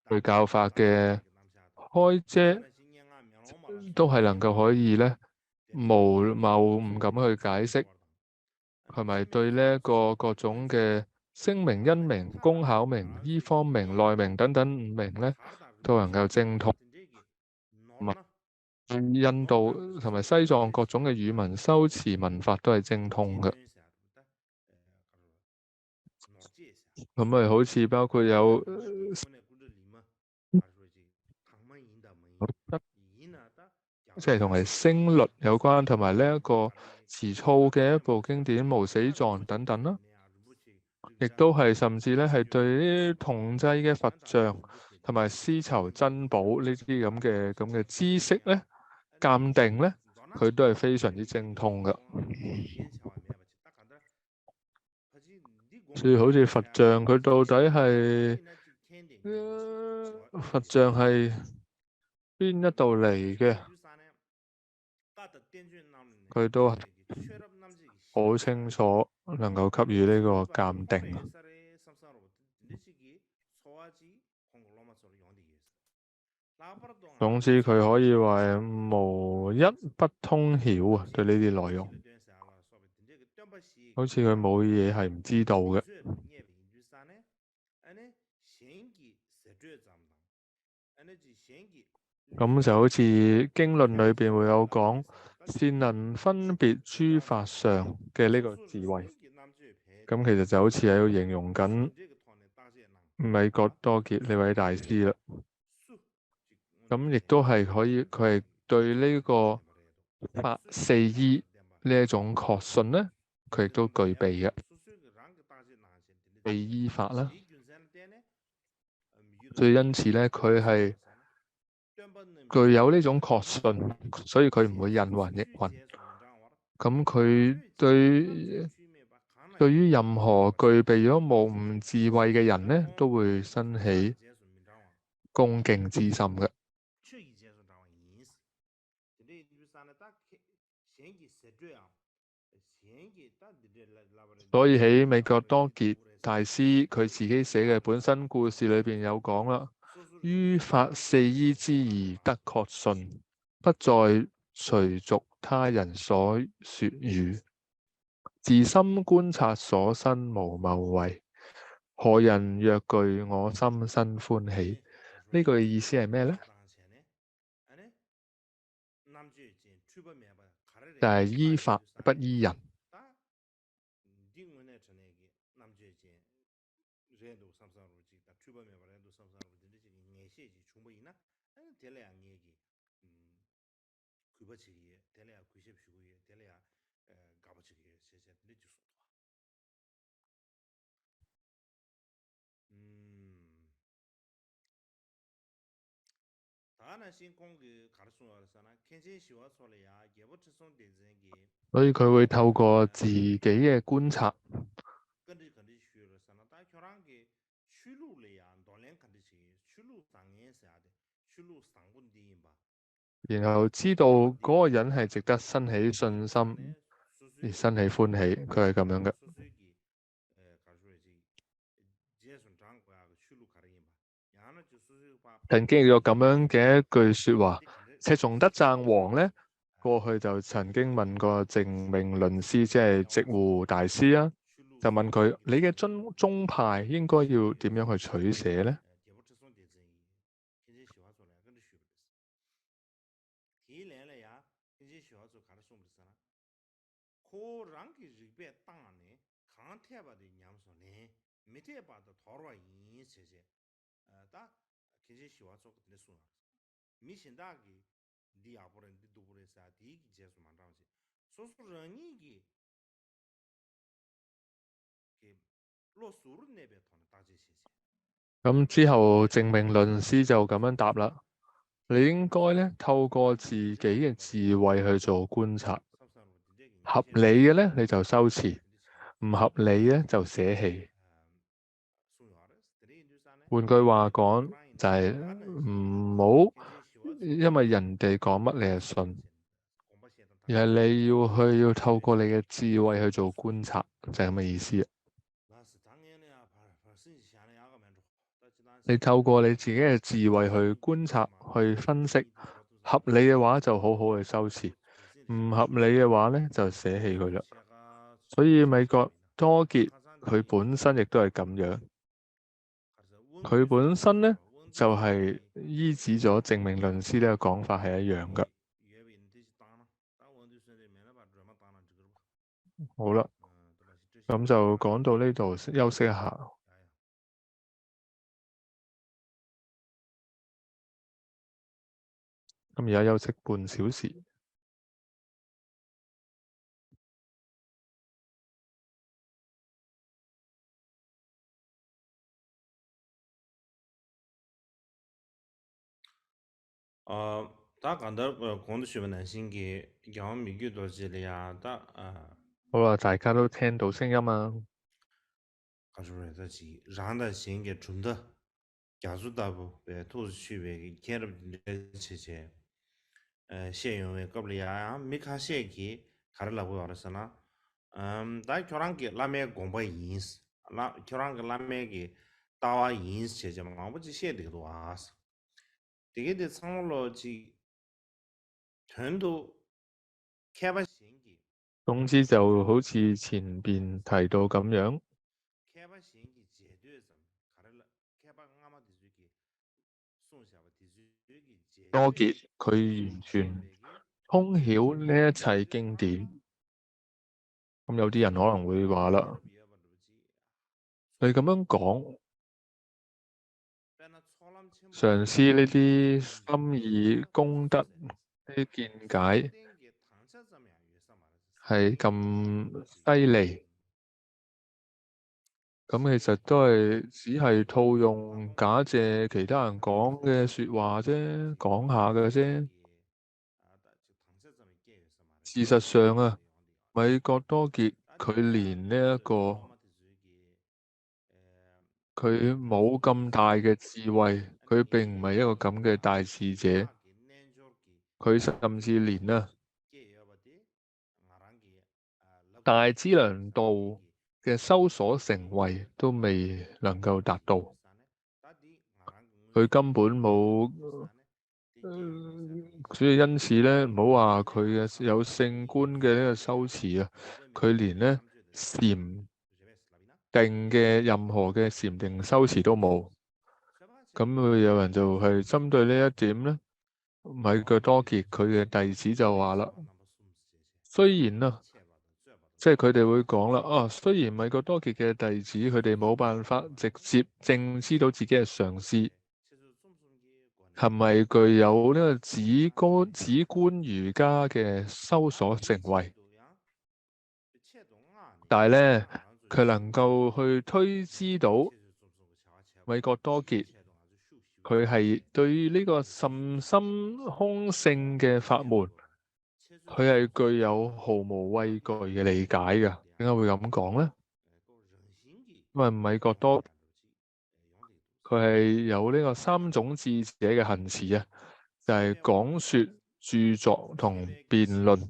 S2: 佢教法嘅開遮都係能夠可以咧無謬誤咁去解釋，係咪對呢一個各種嘅聲明、因明、工巧明、醫方明、內明等等五明咧，都能夠精通。印度同埋西藏各種嘅語文修辭文法都係精通嘅。咁咪好似包括有即係同埋聲律有關，同埋呢一個詞措嘅一部經典《無死藏》等等啦，亦都係甚至咧係對呢啲銅製嘅佛像同埋絲綢珍寶呢啲咁嘅知識咧鑑定咧，佢都係非常之精通㗎。所以好似佛像，佢到底係佛像係邊一度嚟嘅？佢都好清楚，能夠給予呢個鑑定。總之佢可以話係無一不通曉啊，對呢啲內容，好似佢冇嘢係唔知道嘅。咁就好似經論裏邊會有講，善能分別諸法相嘅呢個智慧。咁其實就好似喺度形容緊米覺多傑呢位大師啦。咁亦都係可以，佢係對呢個法四依呢一種確信咧，佢亦都具備嘅四依法啦。所以因此咧，佢係具有呢種確信，所以佢唔會人云亦云。咁佢對於任何具備咗無誤智慧嘅人咧，都會生起恭敬之心嘅。所以喺米覺多傑大師佢自己寫嘅本身故事裏邊有講啦，於法四依之義得確信，不再隨俗他人所說語，自心觀察所生無謬慧，何人若具我心生歡喜？呢句意思係咩呢？就係依法不依人。所以佢會透過自己嘅觀察，然後知道嗰個人係值得生起信心而生起歡喜，佢係咁樣嘅。曾經有咁樣嘅一句說話，赤松德贊王呢，過去就曾經問過淨明論師，即係寂湖大師啊，就問佢：你嘅宗派應該要點樣去取捨呢？咁之後淨明論師就咁樣答啦，你應該咧透過自己嘅智慧去做觀察，合理嘅咧你就修持，唔合理咧就捨棄。換句話講，就係唔好因為人哋講乜你係信，而係你要透過你嘅智慧去做觀察，就係咁嘅意思。你透過你自己嘅智慧去觀察、去分析，合理嘅話就好好去修持，唔合理嘅話咧就捨棄佢啦。所以米覺多傑佢本身亦都係咁樣，佢本身咧就係依止咗淨明論師呢個講法係一樣㗎。好啦，咁就講到呢度，休息一下。咁而家休息半小時。
S1: 大家都講到說文難先嘅，講米句多字嚟啊，
S2: 好啦，大家都聽到聲音啊。
S1: 他說的是讓的先嘅準的，加速大步，都是區別嘅，見到切切，現用嘅咁嚟啊，沒看寫嘅，看到會話是啦，但係佢嘅拉咩公布意思，佢嘅拉咩嘅大話意思切切嘛，我不知寫的多啊。 되게 상으로 지 전도 개발 시행기
S2: 總之就好似前邊提到咁樣，
S1: 개발 시행기 제도에서 가르라 개발 아마 디주기 송샤바 디주기
S2: 多傑佢完全通曉呢一切經典。咁有啲人可能會話啦，你咁樣講，上師呢啲心意功德呢啲見解係咁犀利，咁其實都係只係套用假借其他人講嘅説話啫，講下嘅啫。事實上啊，米覺多傑佢連呢一個佢冇咁大嘅智慧，佢並唔係一個咁嘅大智者，佢甚至連啊大資糧道嘅修所成慧都未能夠達到，佢根本冇，所以因此咧，唔好話佢嘅有聖觀嘅呢個修持啊，佢連呢禪定嘅任何嘅禪定修持都冇。咁會有人就係針對呢一點咧，米覺多傑佢嘅弟子就話啦，雖然啊，即係佢哋會講啦，啊，雖然米覺多傑嘅弟子佢哋冇辦法直接正知道自己係上師，係咪具有呢個止觀瑜伽嘅修所成慧，但係咧佢能夠去推知到米覺多傑佢係對於呢個甚深空性嘅法門，佢係具有毫無畏懼嘅理解嘅。點解會咁講咧？因為米覺多佢係有呢個三種智者嘅行持啊，就係講說、著作同辯論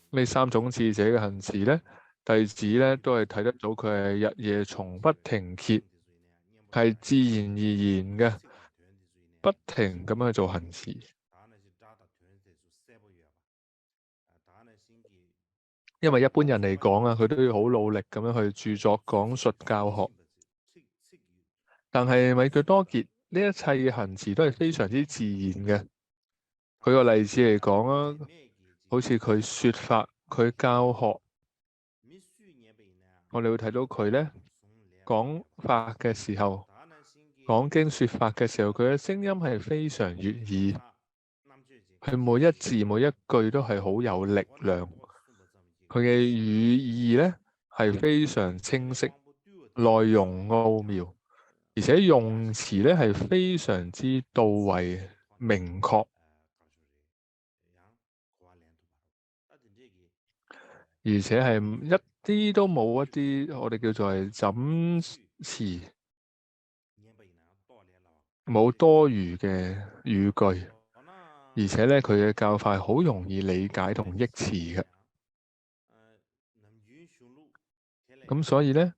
S2: 呢三種智者嘅行持咧，弟子咧都係睇得到佢係日夜從不停歇，係自然而然嘅，不停咁樣去做行持。因為一般人嚟講啊，佢都要好努力咁樣去著作、講述、教學。但係米覺多傑呢一切嘅行持都係非常之自然嘅。舉個例子嚟講啊，好似佢說法、佢教學，我哋會睇到佢咧講法嘅時候，講經說法嘅時候，佢嘅聲音係非常悅耳，佢每一字每一句都係好有力量。佢嘅語義咧係非常清晰，內容奧妙，而且用詞咧係非常之到位、明確，而且係一啲都冇一啲我哋叫做係枕詞，冇多餘嘅語句，而且咧佢嘅教法好容易理解同憶詞嘅。咁所以咧，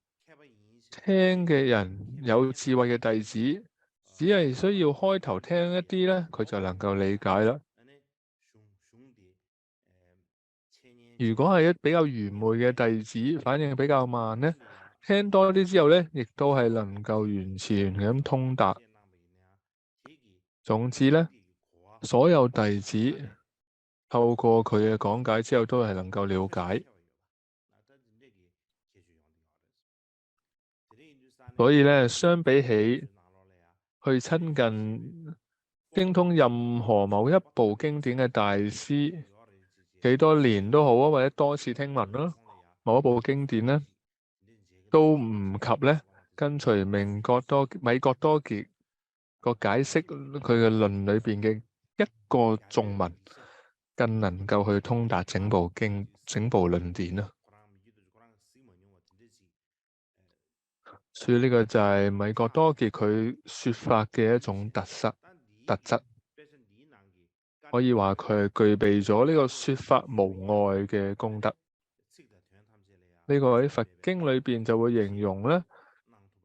S2: 聽嘅人有智慧嘅弟子，只係需要開頭聽一啲咧，佢就能夠理解啦。如果係一比較愚昧嘅弟子，反應比較慢咧，聽多啲之後咧，亦都係能夠完全咁通達。總之咧，所有弟子透過佢嘅講解之後，都係能夠了解。所以咧，相比起去親近精通任何某一部經典嘅大師，幾多年都好啊，或者多次聽聞啦，某一部經典咧，都唔及咧跟隨米覺多傑個解釋佢嘅論裏邊嘅一個頌文，更能夠去通達整部論典啦。所以呢個就係米覺多傑佢說法嘅一種特質，可以話佢係具備咗呢個說法無礙嘅功德。呢個喺佛經裏邊就會形容咧，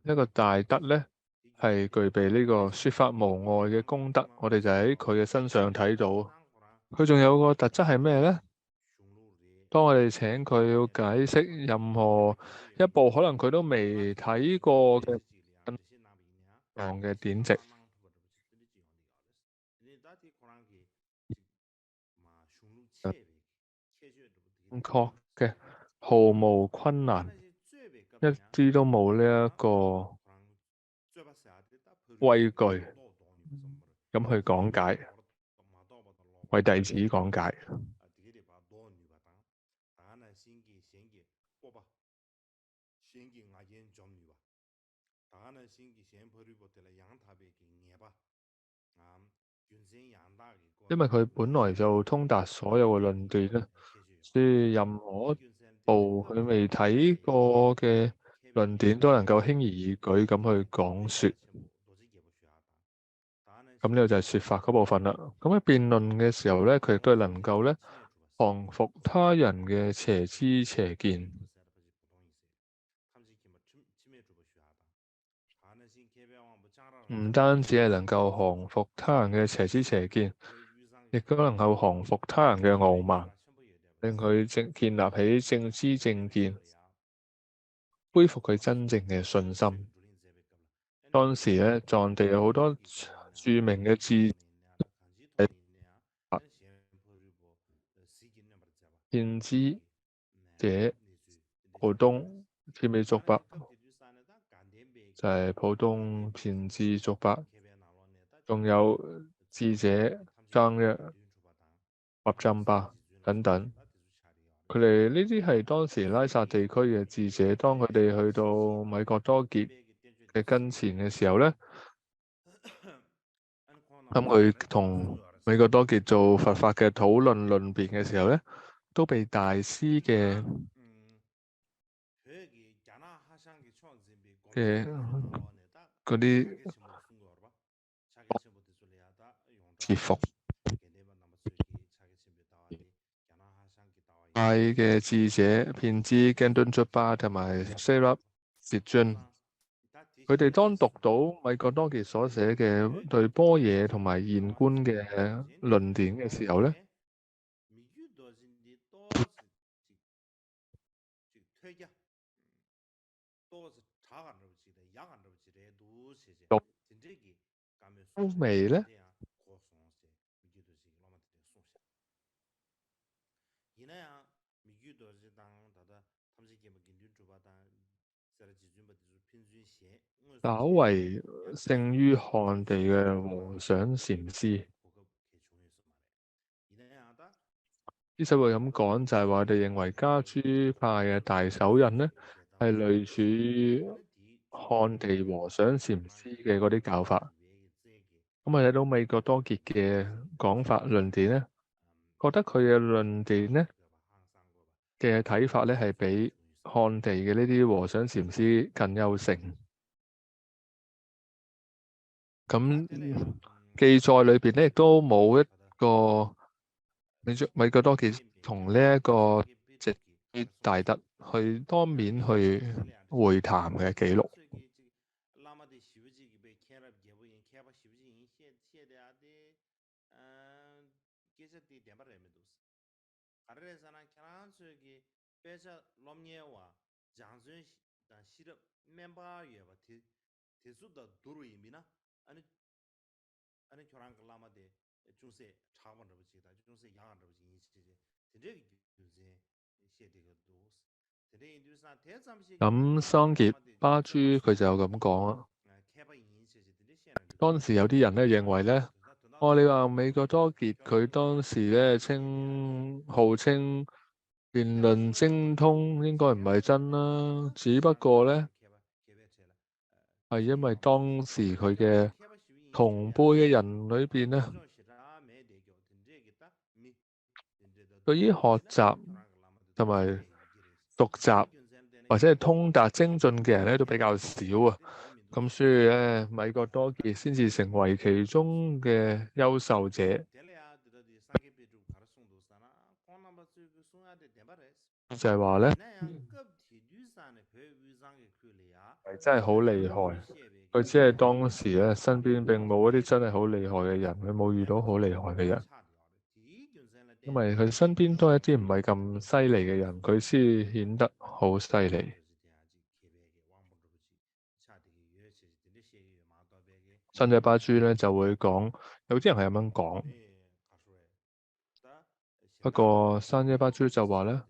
S2: 一個大德咧係具備呢個説法無礙嘅功德，我哋就喺佢嘅身上睇到。佢仲有個特質係咩咧？當我哋請佢要解釋任何一部可能佢都未睇過嘅典籍，正確嘅，毫無困難，一啲都冇呢一個畏懼，咁去講解，為弟子講解。因為佢本來就通達所有嘅論斷啦，所以任何一部佢未睇過嘅論點都能夠輕而易舉咁去講說。咁呢個就係說法嗰部分啦。咁喺辯論嘅時候咧，佢亦都係能夠咧降服他人嘅邪知邪見。唔單止係能夠降服他人嘅邪知邪見，亦都能夠降服他人嘅傲慢，令佢建立起正知正見，恢復佢真正嘅信心。當時咧，藏地有好多著名嘅智遍知者普通天美族伯，就係普通遍知族伯，仲有智者張約、或浸巴等等。佢哋呢啲係當時拉薩地區嘅智者，當佢哋去到米覺多傑嘅跟前嘅時候咧，咁佢同米覺多傑做佛法嘅討論論辯嘅時候咧，都被大師嘅嗰啲折服。派嘅智者遍知驚敦卒巴同埋舍勒哲尊，佢哋當讀到米覺多傑所寫嘅對般若同埋現觀嘅論點嘅時候咧，都未咧。稍為勝於漢地嘅和尚禪師。之所以會咁講，就係話我哋認為噶舉派嘅大手印呢，係類似於漢地和尚禪師嘅嗰啲教法。咁我睇到米覺多傑嘅講法論點呢，覺得佢嘅論點呢嘅睇法呢，係比漢地嘅呢啲和尚禪師更優勝。咁記載裏邊呢，亦都冇一個米覺多傑同呢一個直必大德去當面去會談嘅記錄。咁桑傑巴珠佢就有咁講啊。當時有啲人咧認為咧，你話米覺多傑佢當時咧號稱辯論精通，應該唔係真啦，只不過咧係因為當時佢嘅同輩嘅人裏邊咧，對於學習同埋讀習或者係通達精進嘅人咧都比較少啊。咁所以咧，米覺多傑先至成為其中嘅優秀者。就係話咧，真係好厲害。佢只係當時咧身邊並冇一啲真係好厲害嘅人，佢冇遇到好厲害嘅人，因為佢身邊都係一啲唔係咁犀利嘅人，佢先顯得好犀利。山者巴珠咧就會講，有啲人係咁樣講，不過山者巴珠就話咧，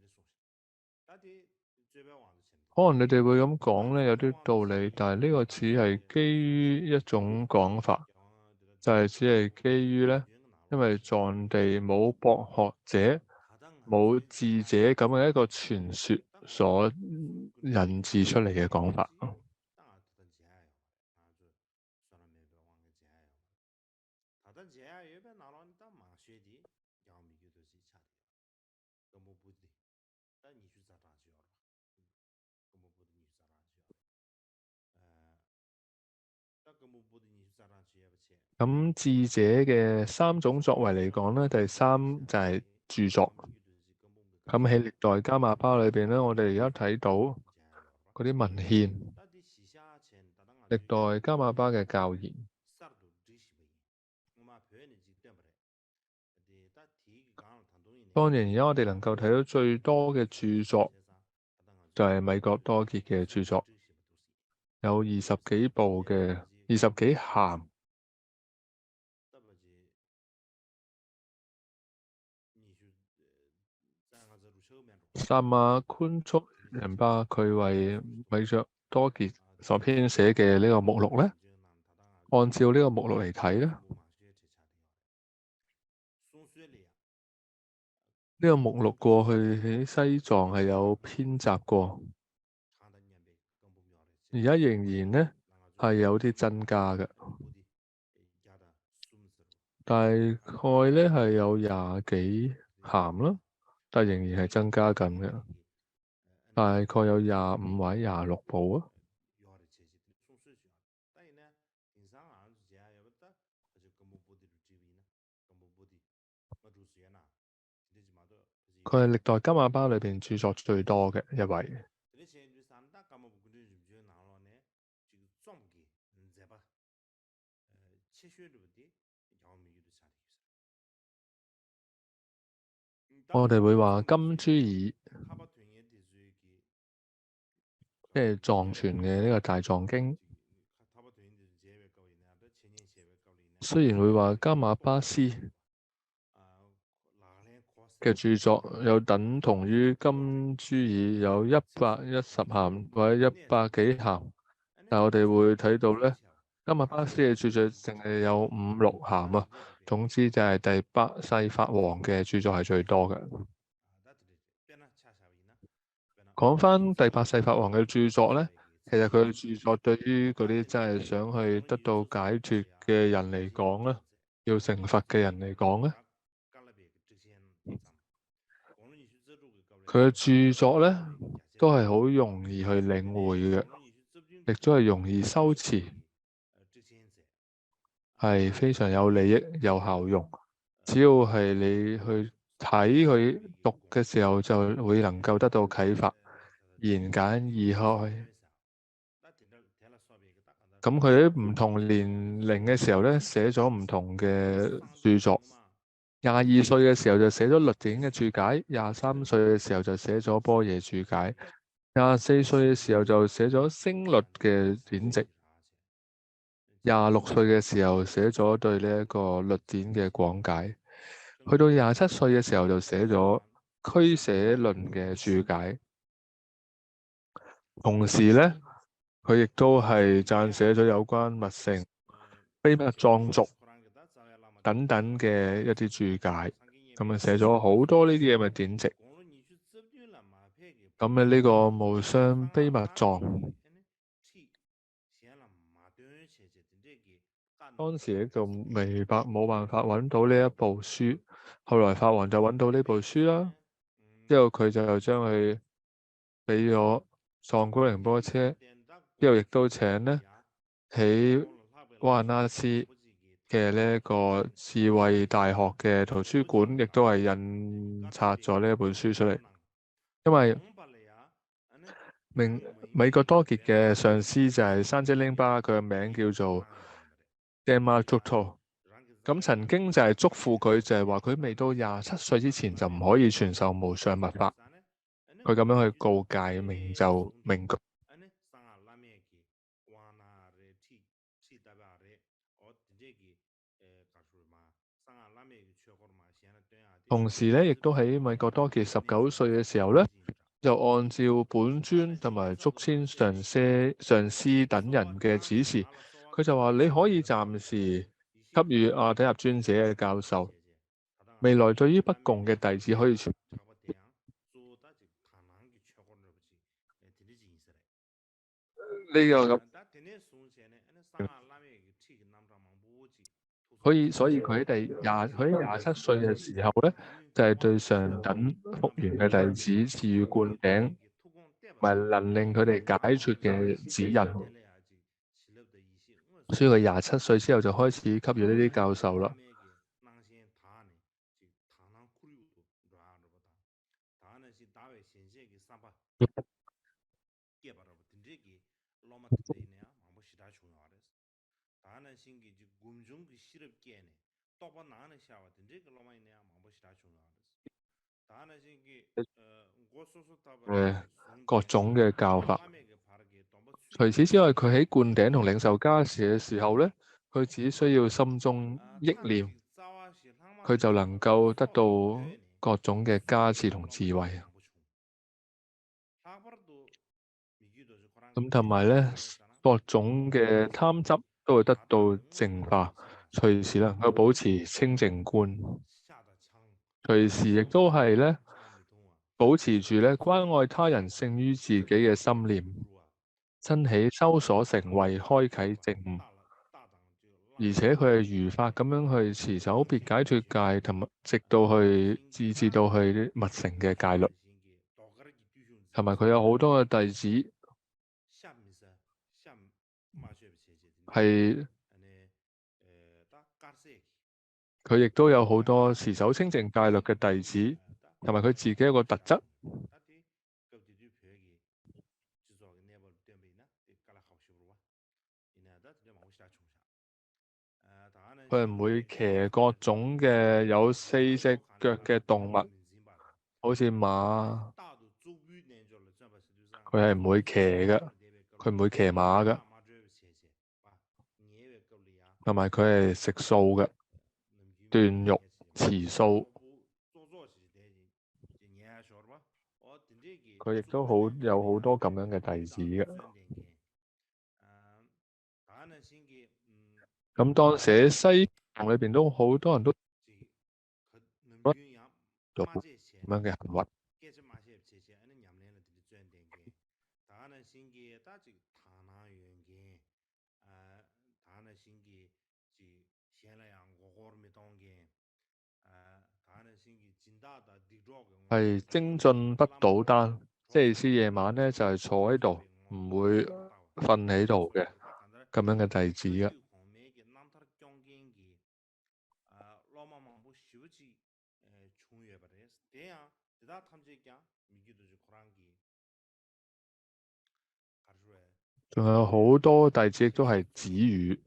S2: 可能你哋會咁講咧，有啲道理，但係呢個只係基於一種講法，就係只係基於咧，因為藏地冇博學者、冇智者咁嘅一個傳說所引致出嚟嘅講法。咁智者嘅三種作為嚟講咧，第三就係著作。咁喺歷代加瑪巴裏邊咧，我哋而家睇到嗰啲文獻，歷代加瑪巴嘅教言。當然，而家我哋能夠睇到最多嘅著作就係米覺多傑嘅著作，有20幾部嘅20幾函。薩瑪寬速仁巴佢為米覺多傑所編寫嘅呢個目錄咧，按照呢個目錄嚟睇咧，呢個目錄過去喺西藏係有編輯過，而家仍然咧係有啲增加嘅，大概咧係有20幾函啦，但仍然係增加緊嘅，大概有25或者26部啊。佢係歷代加瑪巴裏邊著作最多嘅一位。我哋會話金珠爾，即係藏傳嘅呢個大藏經。雖然會話加瑪巴師嘅著作有等同於金珠爾有110函或者100幾函，但我哋會睇到咧，加瑪巴師嘅著作淨係有5、6函啊。總之就係第八世法王嘅著作係最多嘅。講翻第八世法王嘅著作咧，其實佢嘅著作對於嗰啲真係想去得到解脫嘅人嚟講咧，要成佛嘅人嚟講咧，佢嘅著作咧都係好容易去領會嘅，亦都係容易修持，係非常有利益、有效用。只要係你去睇佢讀嘅時候，就會能夠得到啟發，言簡意賅。咁佢喺唔同年齡嘅時候咧，寫咗唔同嘅著作。22歲嘅時候就寫咗律典嘅注解，23歲嘅時候就寫咗般若注解，24歲嘅時候就寫咗聲律嘅典籍，26歲嘅時候寫咗對呢一個律典嘅廣解，去到27歲嘅時候就寫咗俱舍論嘅注解。同時咧，佢亦都係撰寫咗有關密乘、秘密藏族等等嘅一啲注解，咁啊寫咗好多呢啲咁嘅典籍。咁嘅呢個無相秘密藏，當時咧就冇辦法揾到呢一部書，後來法王就揾到呢部書啦，之後佢就將佢俾咗藏古寧波車，之後亦都請呢喺瓦納斯嘅呢一個智慧大學嘅圖書館，亦都係印刷咗呢一本書出嚟。因為美國多傑嘅上司就係山精靈巴，佢嘅名叫做 Dema Tuto。咁曾經就係囑咐佢，就係話佢未到27歲之前就唔可以傳授無上密法。佢咁樣去告誡明就明句。同時咧，亦都喺美國多傑19歲嘅時候咧，就按照本尊同埋竹千上師等人嘅指示，佢就話你可以暫時給予阿底峽尊者嘅教授，未來對於不共嘅弟子可以傳呢個咁。所以佢喺27歲嘅時候咧，就係對上等福緣嘅弟子賜予灌頂，同埋能令佢哋解脫嘅指引。所以佢27歲之後就開始給予呢啲教授啦。各種嘅教法。除此之外，佢喺灌頂同領受加持嘅時候咧，佢只需要心中憶念，佢就能夠得到各種嘅加持同智慧。咁同埋咧，各種嘅貪執都會得到淨化，隨時能夠保持清淨觀，隨時亦都係咧保持住咧關愛他人勝於自己嘅心念，真起修所成慧，開啟證悟，而且佢係如法咁樣去持守別解脫戒，同埋直到去自至到去密乘嘅戒律，同埋佢有好多嘅弟子係。佢亦都有好多持守清淨戒律嘅弟子，同埋佢自己一個特質，佢係唔會騎各種嘅有4隻腳嘅動物，好似馬，佢係唔會騎嘅，佢唔會騎馬嘅，同埋佢係食素嘅，斷肉持素。佢亦都有好多咁樣嘅弟子嘅。咁當時喺西藏裏邊都好多人都做咁樣嘅行為。係精進不倒單，即係意思夜晚咧就係坐喺度，唔會瞓喺度嘅咁樣嘅弟子嘅。仲有好多弟子亦都係止語。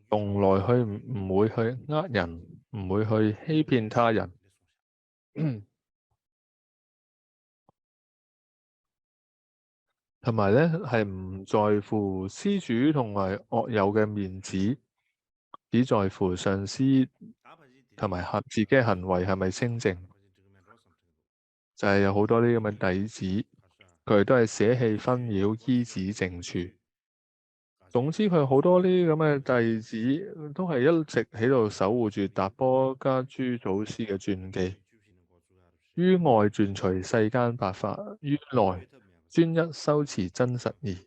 S2: 從來去唔會去呃人，唔會去欺騙他人，同埋咧係唔在乎施主同埋惡友嘅面子，只在乎上師同埋自己嘅行為係咪清淨。就係有好多呢啲咁嘅弟子，佢哋都係捨棄紛擾，依止靜處。總之，佢好多呢啲咁嘅弟子，都係一直喺度守護住達波家諸祖師嘅傳記。於外斷除世間百法，於內專一修持真實義。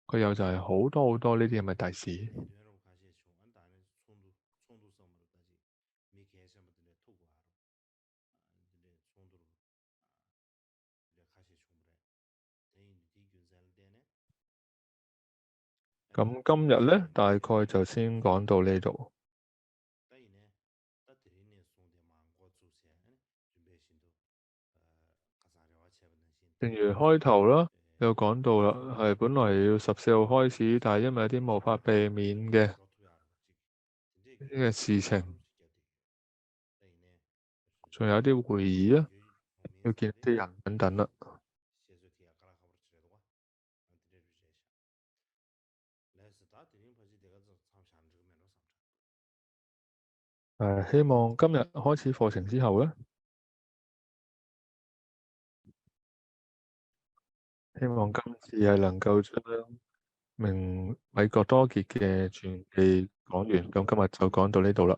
S2: 佢有就係好多好多呢啲咁嘅弟子。咁今日咧，大概就先講到呢度。正如開頭啦，有講到啦，係本來要14號開始，但係因為有啲無法避免嘅呢個事情，仲有啲會議啊，要見啲人等等啦。希望今日開始課程之後咧，希望今次係能夠將米國多傑嘅傳記講完。咁今日就講到呢度啦。